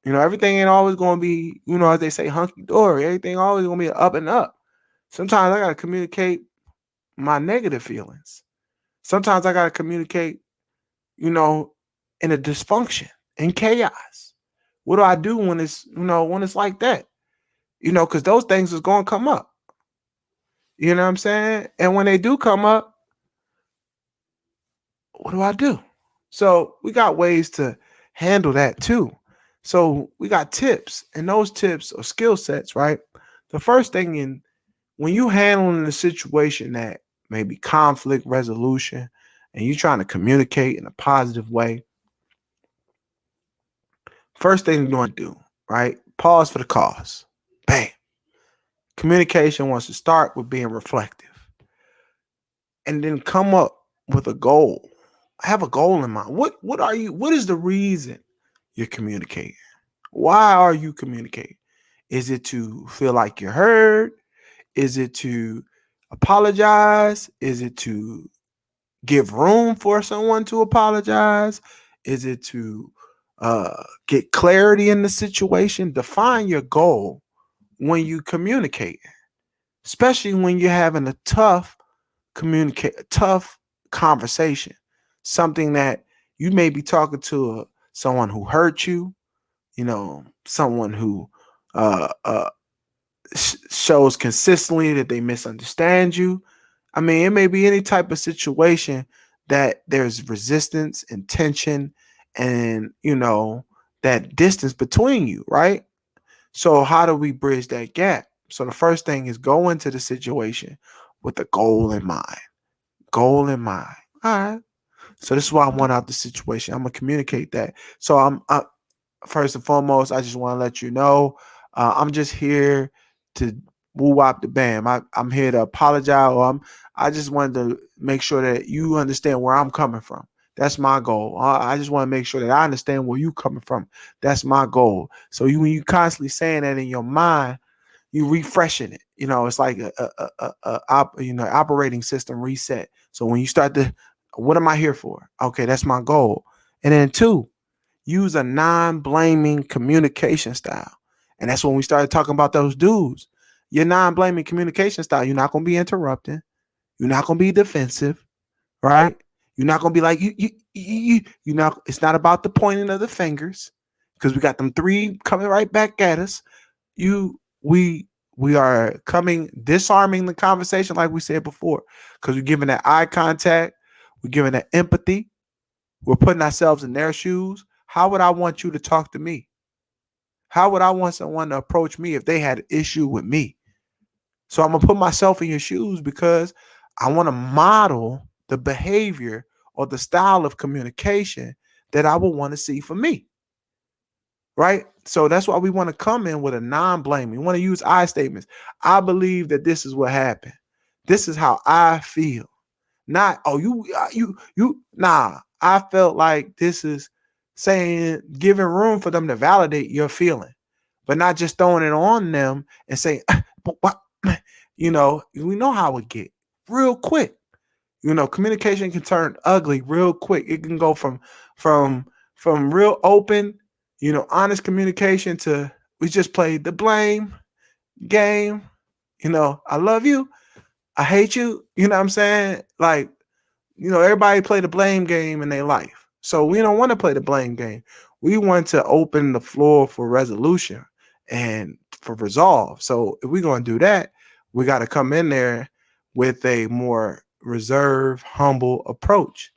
Everything ain't always going to be, as they say, hunky dory. Everything always going to be up and up. Sometimes I got to communicate my negative feelings. Sometimes I got to communicate, in a dysfunction, in chaos. What do I do when it's like that? Because those things is going to come up. You know what I'm saying? And when they do come up, what do I do? So we got ways to handle that too. So we got tips, and those tips are skill sets, right? The first thing when you handling a situation that may be conflict resolution, and you trying to communicate in a positive way, first thing you want to do, right? Pause for the cause. Bam. Communication wants to start with being reflective and then come up with a goal. Have a goal in mind. What is the reason you're communicating? Why are you communicating? Is it to feel like you're heard? Is it to apologize? Is it to give room for someone to apologize? Is it to get clarity in the situation? Define your goal when you communicate, especially when you're having a tough conversation, something that you may be talking to someone who hurt you, someone who shows consistently that they misunderstand you. I mean, it may be any type of situation that there's resistance and tension and, that distance between you, right? So, how do we bridge that gap? So, the first thing is go into the situation with a goal in mind. Goal in mind. All right. So, this is why I want out the situation. I'm going to communicate that. So, first and foremost, I just want to let you know I'm just here to woo wop the bam. I'm here to apologize. I just wanted to make sure that you understand where I'm coming from. That's my goal. I just want to make sure that I understand where you coming from. That's my goal. So when you constantly saying that in your mind, you refreshing it. It's like operating system reset. So when you start to, what am I here for? Okay, that's my goal. And then 2, use a non-blaming communication style. And that's when we started talking about those dudes. Your non-blaming communication style, you're not going to be interrupting. You're not going to be defensive, right? You're not going to be like, it's not about the pointing of the fingers because we got them 3 coming right back at us. We are disarming the conversation like we said before because we're giving that eye contact. We're giving that empathy. We're putting ourselves in their shoes. How would I want you to talk to me? How would I want someone to approach me if they had an issue with me? So I'm going to put myself in your shoes because I want to model the behavior or the style of communication that I would want to see for me. Right? So that's why we want to come in with a non-blaming. We want to use I statements. I believe that this is what happened. This is how I feel. Not, nah. I felt like this is saying, giving room for them to validate your feeling, but not just throwing it on them and saying, but what, we know how it get real quick. Communication can turn ugly real quick. It can go from real open, honest communication to we just played the blame game. I love you. I hate you. You know what I'm saying? Like, everybody play the blame game in their life. So we don't want to play the blame game. We want to open the floor for resolution and for resolve. So if we're going to do that, we got to come in there with a more reserved, humble approach.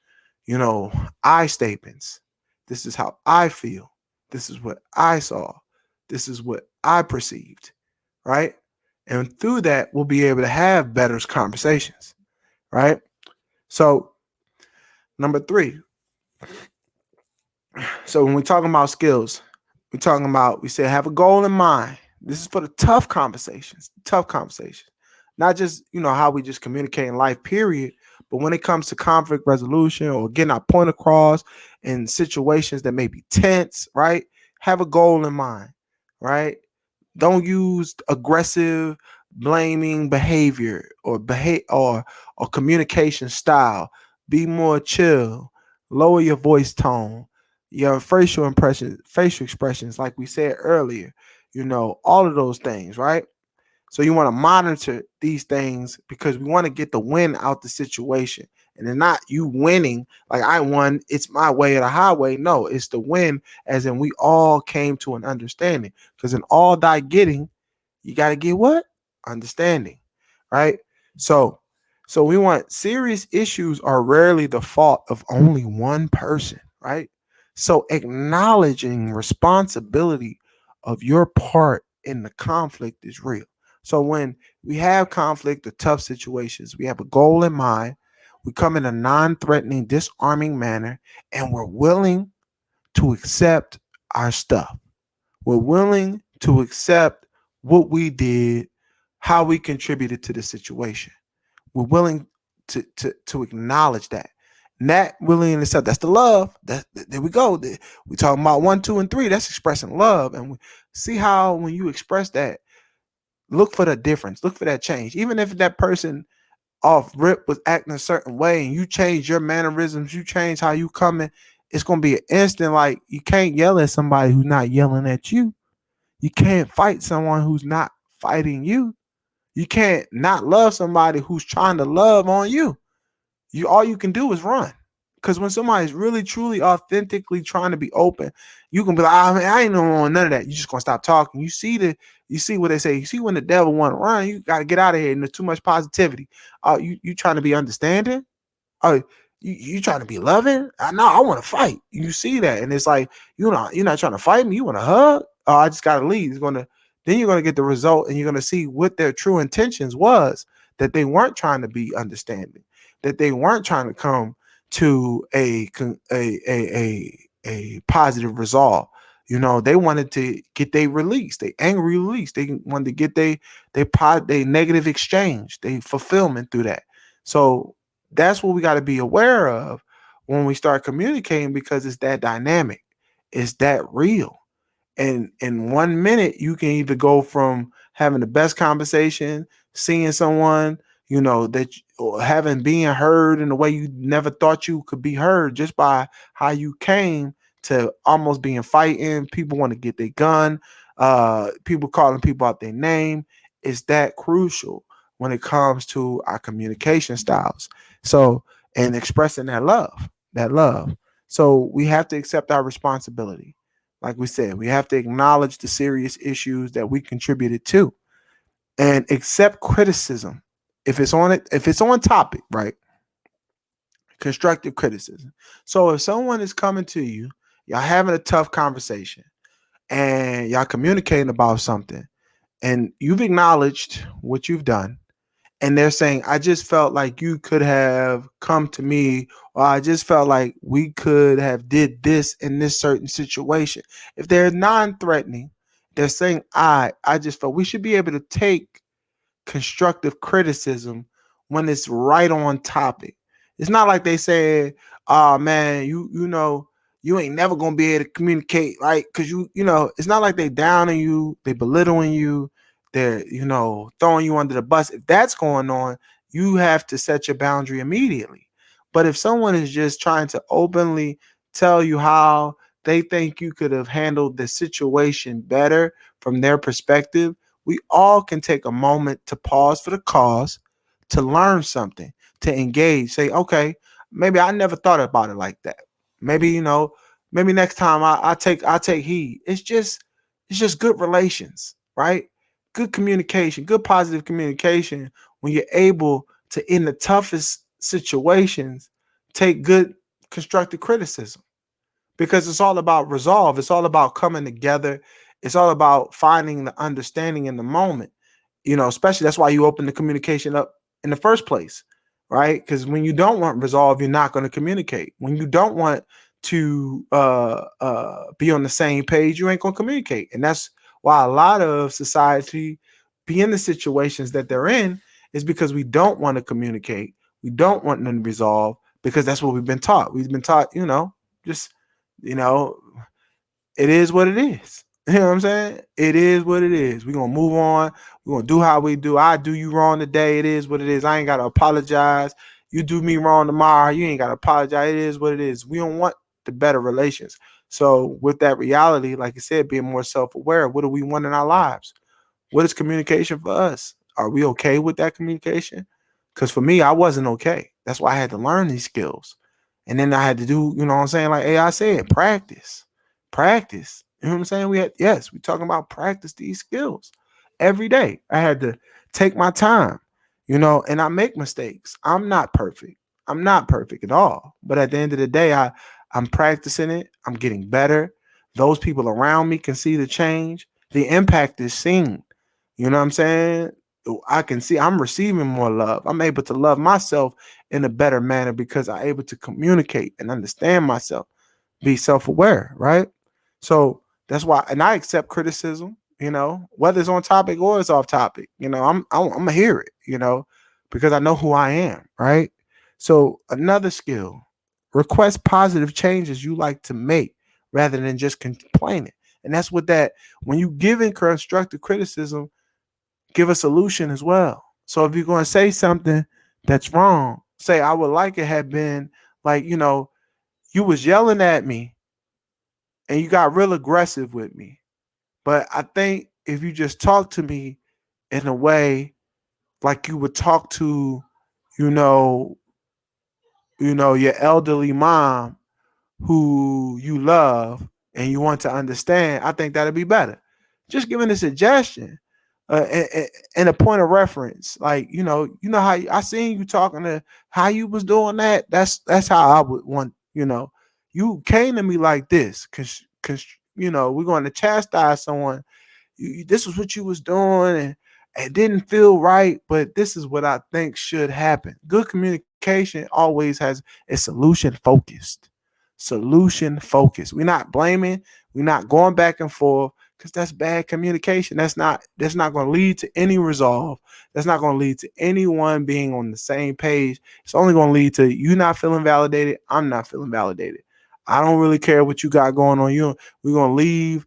I statements. This is how I feel. This is what I saw. This is what I perceived. Right? And through that, we'll be able to have better conversations. Right? So, number 3. So when we're talking about skills, we say have a goal in mind. This is for the tough conversations. Not just, how we just communicate in life, period. But when it comes to conflict resolution or getting our point across in situations that may be tense, right? Have a goal in mind, right? Don't use aggressive, blaming behavior or communication style. Be more chill. Lower your voice tone. Your facial expressions, like we said earlier. All of those things, right? So you want to monitor these things because we want to get the win out the situation. And then not you winning like I won, it's my way or the highway. No, it's the win as in we all came to an understanding. Because in all thy getting, you got to get what? Understanding, right? So we want serious issues are rarely the fault of only one person, right? So acknowledging responsibility of your part in the conflict is real. So when we have conflict or tough situations, we have a goal in mind. We come in a non-threatening, disarming manner, and we're willing to accept our stuff. We're willing to accept what we did, how we contributed to the situation. We're willing to acknowledge that. And that willing to accept, that's the love. There we go. We talking about 1, 2, and 3. That's expressing love. And we see how when you express that, look for the difference, look for that change. Even if that person off rip was acting a certain way and you change your mannerisms, you change how you coming, it's gonna be an instant. Like, you can't yell at somebody who's not yelling at you. You can't fight someone who's not fighting you. You can't not love somebody who's trying to love on you. All you can do is run. Because when somebody's really, truly, authentically trying to be open, you can be like, "Ah, man, I ain't on none of that." You just gonna stop talking. You see what they say. You see when the devil want to run, you gotta get out of here. And there's too much positivity. You trying to be understanding? Oh, you trying to be loving? I know I want to fight. You see that, and it's like, you're not trying to fight me. You want to hug? Oh, I just gotta leave. Then you're gonna get the result, and you're gonna see what their true intentions was. That they weren't trying to be understanding. That they weren't trying to come to a positive resolve. They wanted to get their release, they angry release. They wanted to get they negative exchange, they fulfillment through that. So that's what we got to be aware of when we start communicating, because it's that dynamic, it's that real. And in 1 minute, you can either go from having the best conversation, seeing someone, or having being heard in a way you never thought you could be heard, just by how you came, to almost being fighting. People want to get their gun. People calling people out their name. It's that crucial when it comes to our communication styles. So, and expressing that love. So we have to accept our responsibility. Like we said, we have to acknowledge the serious issues that we contributed to, and accept criticism if it's on topic, right? Constructive criticism. So if someone is coming to you, y'all having a tough conversation, and y'all communicating about something, and you've acknowledged what you've done, and they're saying, "I just felt like you could have come to me," or "I just felt like we could have did this in this certain situation." If they're non-threatening, they're saying, I just felt, we should be able to take constructive criticism when it's right on topic. It's not like they said, "Oh man, you ain't never gonna be able to communicate, right?" Because it's not like they downing you, they belittling you, they're throwing you under the bus. If that's going on, you have to set your boundary immediately. But if someone is just trying to openly tell you how they think you could have handled the situation better from their perspective, we all can take a moment to pause for the cause, to learn something, to engage. Say, okay, maybe I never thought about it like that. Maybe maybe next time I take heed. It's just good relations, right? Good communication, good positive communication. When you're able to, in the toughest situations, take good constructive criticism, because it's all about resolve. It's all about coming together. It's all about finding the understanding in the moment. Especially, that's why you open the communication up in the first place, right? Because when you don't want resolve, you're not going to communicate. When you don't want to be on the same page, you ain't going to communicate. And that's why a lot of society be in the situations that they're in, is because we don't want to communicate. We don't want them to resolve, because that's what we've been taught. We've been taught, just you know, it is what it is. You know what I'm saying? It is what it is. We're going to move on. We're going to do how we do. I do you wrong today. It is what it is. I ain't got to apologize. You do me wrong tomorrow. You ain't got to apologize. It is what it is. We don't want the better relations. So with that reality, like I said, being more self-aware, what do we want in our lives? What is communication for us? Are we okay with that communication? Because for me, I wasn't okay. That's why I had to learn these skills. And then I had to do, what I'm saying? Like AI said, practice. Practice. You know what I'm saying? We talking about practice these skills every day. I had to take my time, and I make mistakes. I'm not perfect. I'm not perfect at all. But at the end of the day, I'm practicing it. I'm getting better. Those people around me can see the change. The impact is seen. You know what I'm saying? I can see I'm receiving more love. I'm able to love myself in a better manner because I'm able to communicate and understand myself, be self-aware, right? So that's why, and I accept criticism. whether it's on topic or it's off topic. I'm gonna hear it, because I know who I am, right? So another skill, request positive changes you like to make rather than just complaining. And that's what that when you give in constructive criticism, give a solution as well. So if you're going to say something that's wrong, say I would like it had been like, you was yelling at me and you got real aggressive with me. But I think if you just talk to me in a way like you would talk to, you know, your elderly mom who you love and you want to understand, I think that'd be better. Just giving a suggestion, and a point of reference, like how I seen you talking to how you was doing that. That's how I would want. You came to me like this because we're going to chastise someone. This was what you was doing and it didn't feel right, but this is what I think should happen. Good communication always has a solution focused. We're not blaming, we're not going back and forth because that's bad communication. That's not going to lead to any resolve. That's not going to lead to anyone being on the same page. It's only going to lead to you not feeling validated, I'm not feeling validated. I don't really care what you got going on. We're going to leave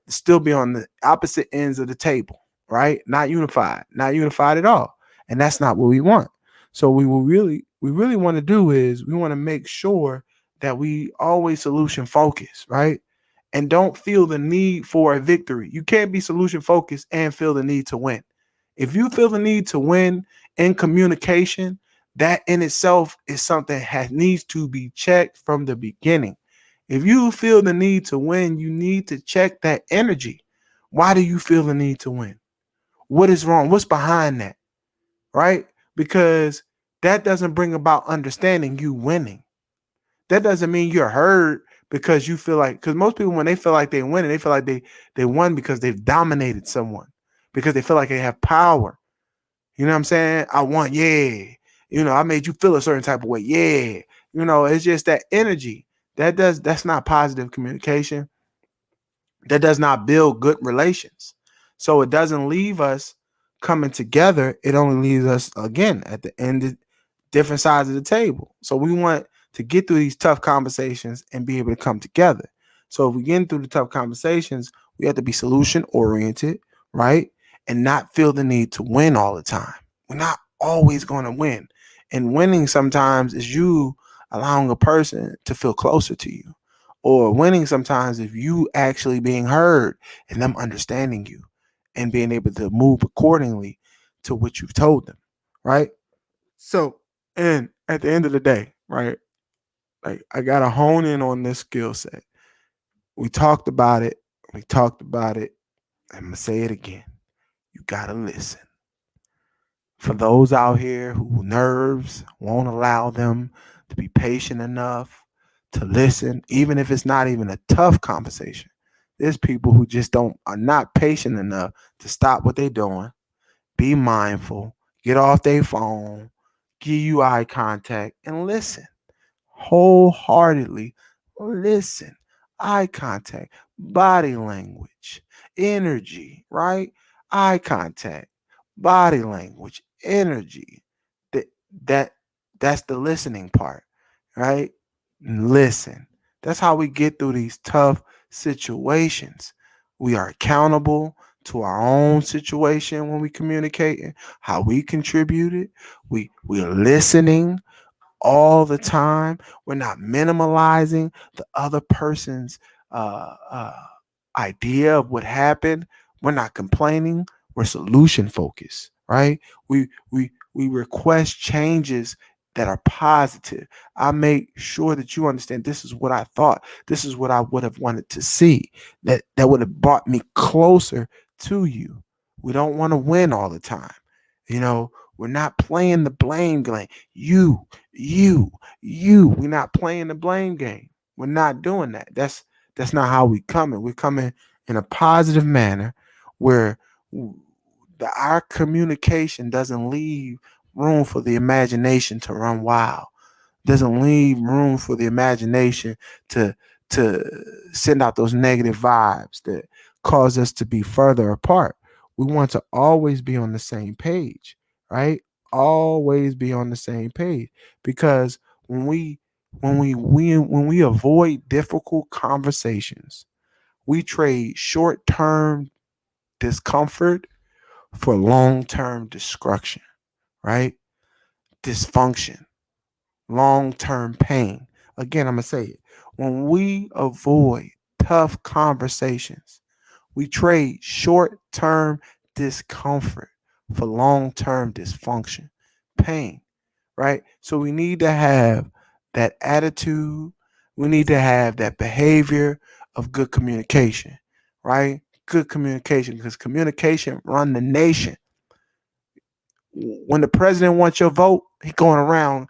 still be on the opposite ends of the table, right? Not unified at all. And that's not what we want. So we really want to do is we want to make sure that we always solution focused, right? And don't feel the need for a victory. You can't be solution focused and feel the need to win. If you feel the need to win in communication, that in itself is something that needs to be checked from the beginning. If you feel the need to win, you need to check that energy. Why do you feel the need to win? What is wrong? What's behind that? Right? Because that doesn't bring about understanding you winning. That doesn't mean you're heard because you feel like, because most people, when they feel like they win, they feel like they won because they've dominated someone, because they feel like they have power. You know what I'm saying? I won, yeah. I made you feel a certain type of way, yeah. It's just that energy. That's not positive communication. That does not build good relations. So it doesn't leave us coming together. It only leaves us again at the end of different sides of the table. So we want to get through these tough conversations and be able to come together. So if we get through the tough conversations, we have to be solution oriented, right? And not feel the need to win all the time. We're not always going to win. And winning sometimes is you allowing a person to feel closer to you. Or winning sometimes if you actually being heard and them understanding you and being able to move accordingly to what you've told them, right? So, and at the end of the day, right, like I got to hone in on this skill set. We talked about it. We talked about it. I'm going to say it again. You got to listen. For those out here who nerves won't allow them to be patient enough to listen, even if it's not even a tough conversation. There's people who just are not patient enough to stop what they're doing, be mindful, get off their phone, give you eye contact, and listen. Wholeheartedly listen. Eye contact, body language, energy, right? Eye contact, body language, energy. That that that's the listening part, right? Listen. That's how we get through these tough situations. We are accountable to our own situation when we communicate, how we contributed. We're listening all the time. We're not minimalizing the other person's uh, uh, idea of what happened. We're not complaining. We're solution focused, right? We request changes that are positive. I make sure that you understand this is what I thought. This is what I would have wanted to see. That would have brought me closer to you. We don't want to win all the time. We're not playing the blame game. You. We're not playing the blame game. We're not doing that. That's not how we coming. We're coming in a positive manner where our communication doesn't leave room for the imagination to run wild. Doesn't leave room for the imagination to send out those negative vibes that cause us to be further apart. We want to always be on the same page, right? Always be on the same page, because when we avoid difficult conversations, we trade short-term discomfort for long-term destruction, right? Dysfunction, long-term pain. Again, I'm going to say it. When we avoid tough conversations, we trade short-term discomfort for long-term dysfunction, pain, right? So we need to have that attitude. We need to have that behavior of good communication, right? Good communication, because communication run the nation. When the president wants your vote, he going around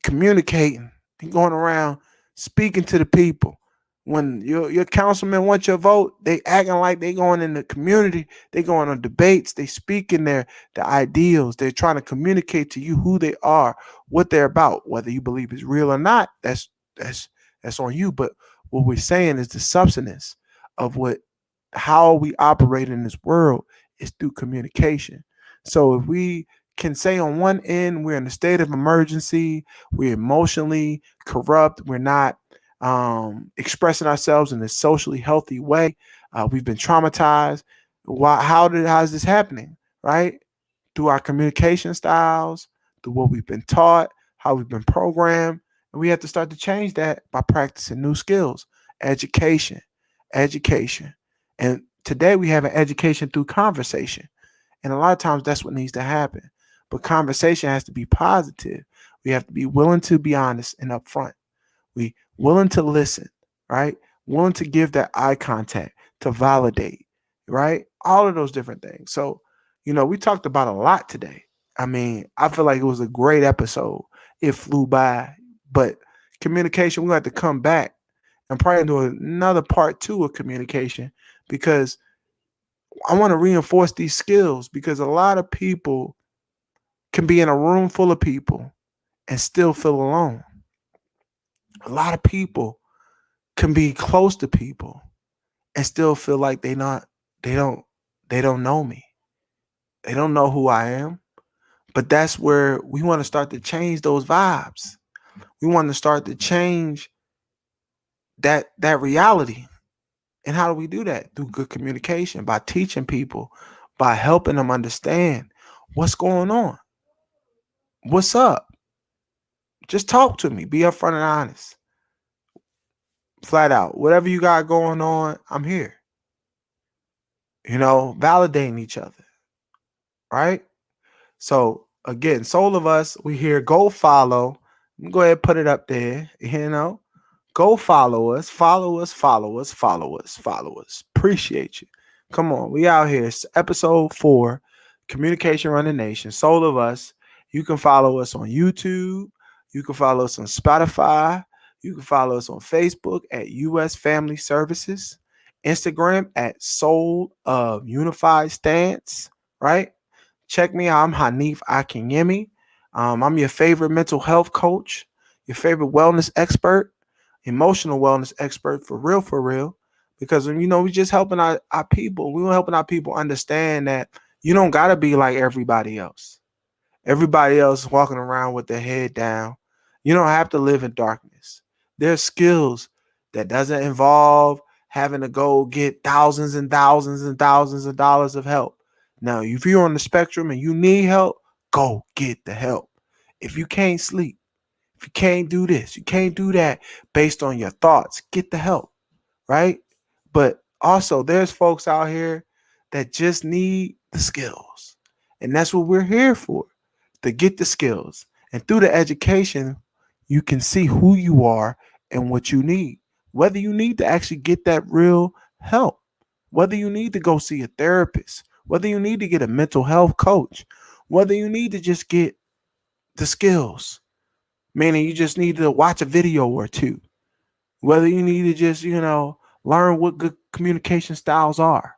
communicating. He going around speaking to the people. When your councilman wants your vote, they acting like they going in the community. They going on debates. They speaking the ideals. They're trying to communicate to you who they are, what they're about. Whether you believe it's real or not, that's that's on you. But what we're saying is the substance of what how we operate in this world is through communication. So if we can say on one end we're in a state of emergency, we're emotionally corrupt, we're not expressing ourselves in a socially healthy way, we've been traumatized. How is this happening? Right, through our communication styles, through what we've been taught, how we've been programmed, and we have to start to change that by practicing new skills, education, education, and today we have an education through conversation. And a lot of times that's what needs to happen. But conversation has to be positive. We have to be willing to be honest and upfront. We willing to listen, right? Willing to give that eye contact, to validate, right? All of those different things. So, we talked about a lot today. I mean, I feel like it was a great episode. It flew by, but communication, we have to come back and probably do another part two of communication, because I want to reinforce these skills, because a lot of people can be in a room full of people and still feel alone. A lot of people can be close to people and still feel like they don't they don't know me. They don't know who I am. But that's where we want to start to change those vibes. We want to start to change that reality. And how do we do that? Through good communication, by teaching people, by helping them understand what's going on. What's up? Just talk to me. Be upfront and honest. Flat out. Whatever you got going on, I'm here. Validating each other. Right? So again, Soul of Us, we here. Go follow. Go ahead and put it up there. Go follow us. Follow us. Follow us. Follow us. Follow us. Appreciate you. Come on. We out here. It's episode 4. Communication Run the Nation. Soul of Us. You can follow us on YouTube. You can follow us on Spotify. You can follow us on Facebook at US Family Services. Instagram at Soul of Unified Stance. Right? Check me out. I'm Hanif Akinyemi. I'm your favorite mental health coach, your favorite wellness expert, emotional wellness expert, for real. Because we just helping our people. We helping our people understand that you don't gotta be like everybody else. Everybody else walking around with their head down. You don't have to live in darkness. There's skills that doesn't involve having to go get thousands and thousands and thousands of dollars of help. Now, if you're on the spectrum and you need help, go get the help. If you can't sleep, if you can't do this, you can't do that based on your thoughts, get the help, right? But also, there's folks out here that just need the skills. And that's what we're here for, to get the skills. And through the education, you can see who you are and what you need. Whether you need to actually get that real help, whether you need to go see a therapist, whether you need to get a mental health coach, whether you need to just get the skills, meaning you just need to watch a video or two, whether you need to just, learn what good communication styles are,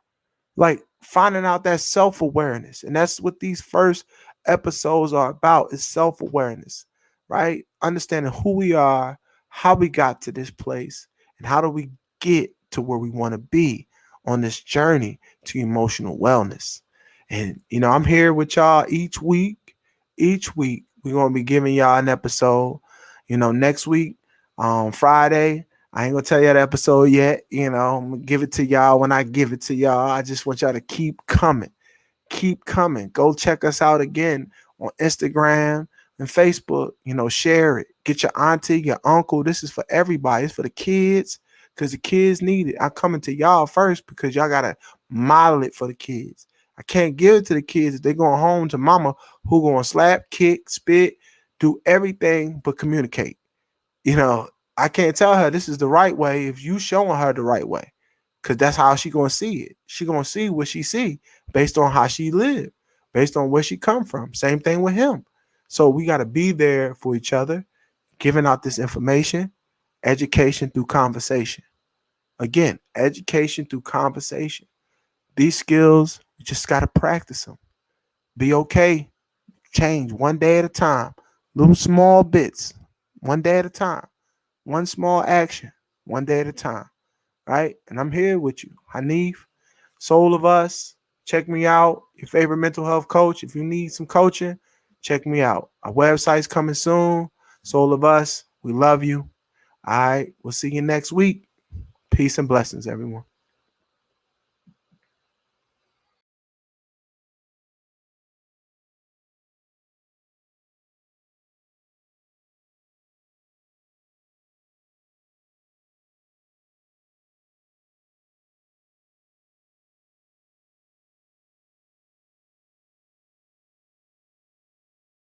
like finding out that self-awareness. And that's what these first episodes are about, is self-awareness, right? Understanding who we are, how we got to this place, and how do we get to where we want to be on this journey to emotional wellness. And, I'm here with y'all each week. Each week, we're going to be giving y'all an episode. Next week, Friday, I ain't going to tell you the episode yet. I'm going to give it to y'all when I give it to y'all. I just want y'all to keep coming. Keep coming. Go check us out again on Instagram and Facebook. Share it. Get your auntie, your uncle. This is for everybody. It's for the kids because the kids need it. I'm coming to y'all first because y'all got to model it for the kids. I can't give it to the kids if they're going home to mama who going to slap, kick, spit, do everything but communicate. I can't tell her this is the right way if you showing her the right way, because that's how she going to see it. She going to see what she see based on how she live, based on where she come from. Same thing with him. So we got to be there for each other, giving out this information, education through conversation. Again, education through conversation. These skills, you just got to practice them. Be okay. Change one day at a time. Little small bits, one day at a time. One small action, one day at a time. Right? And I'm here with you. Hanif, Soul of Us. Check me out. Your favorite mental health coach. If you need some coaching, check me out. Our website's coming soon. Soul of Us. We love you. All right. We'll see you next week. Peace and blessings, everyone.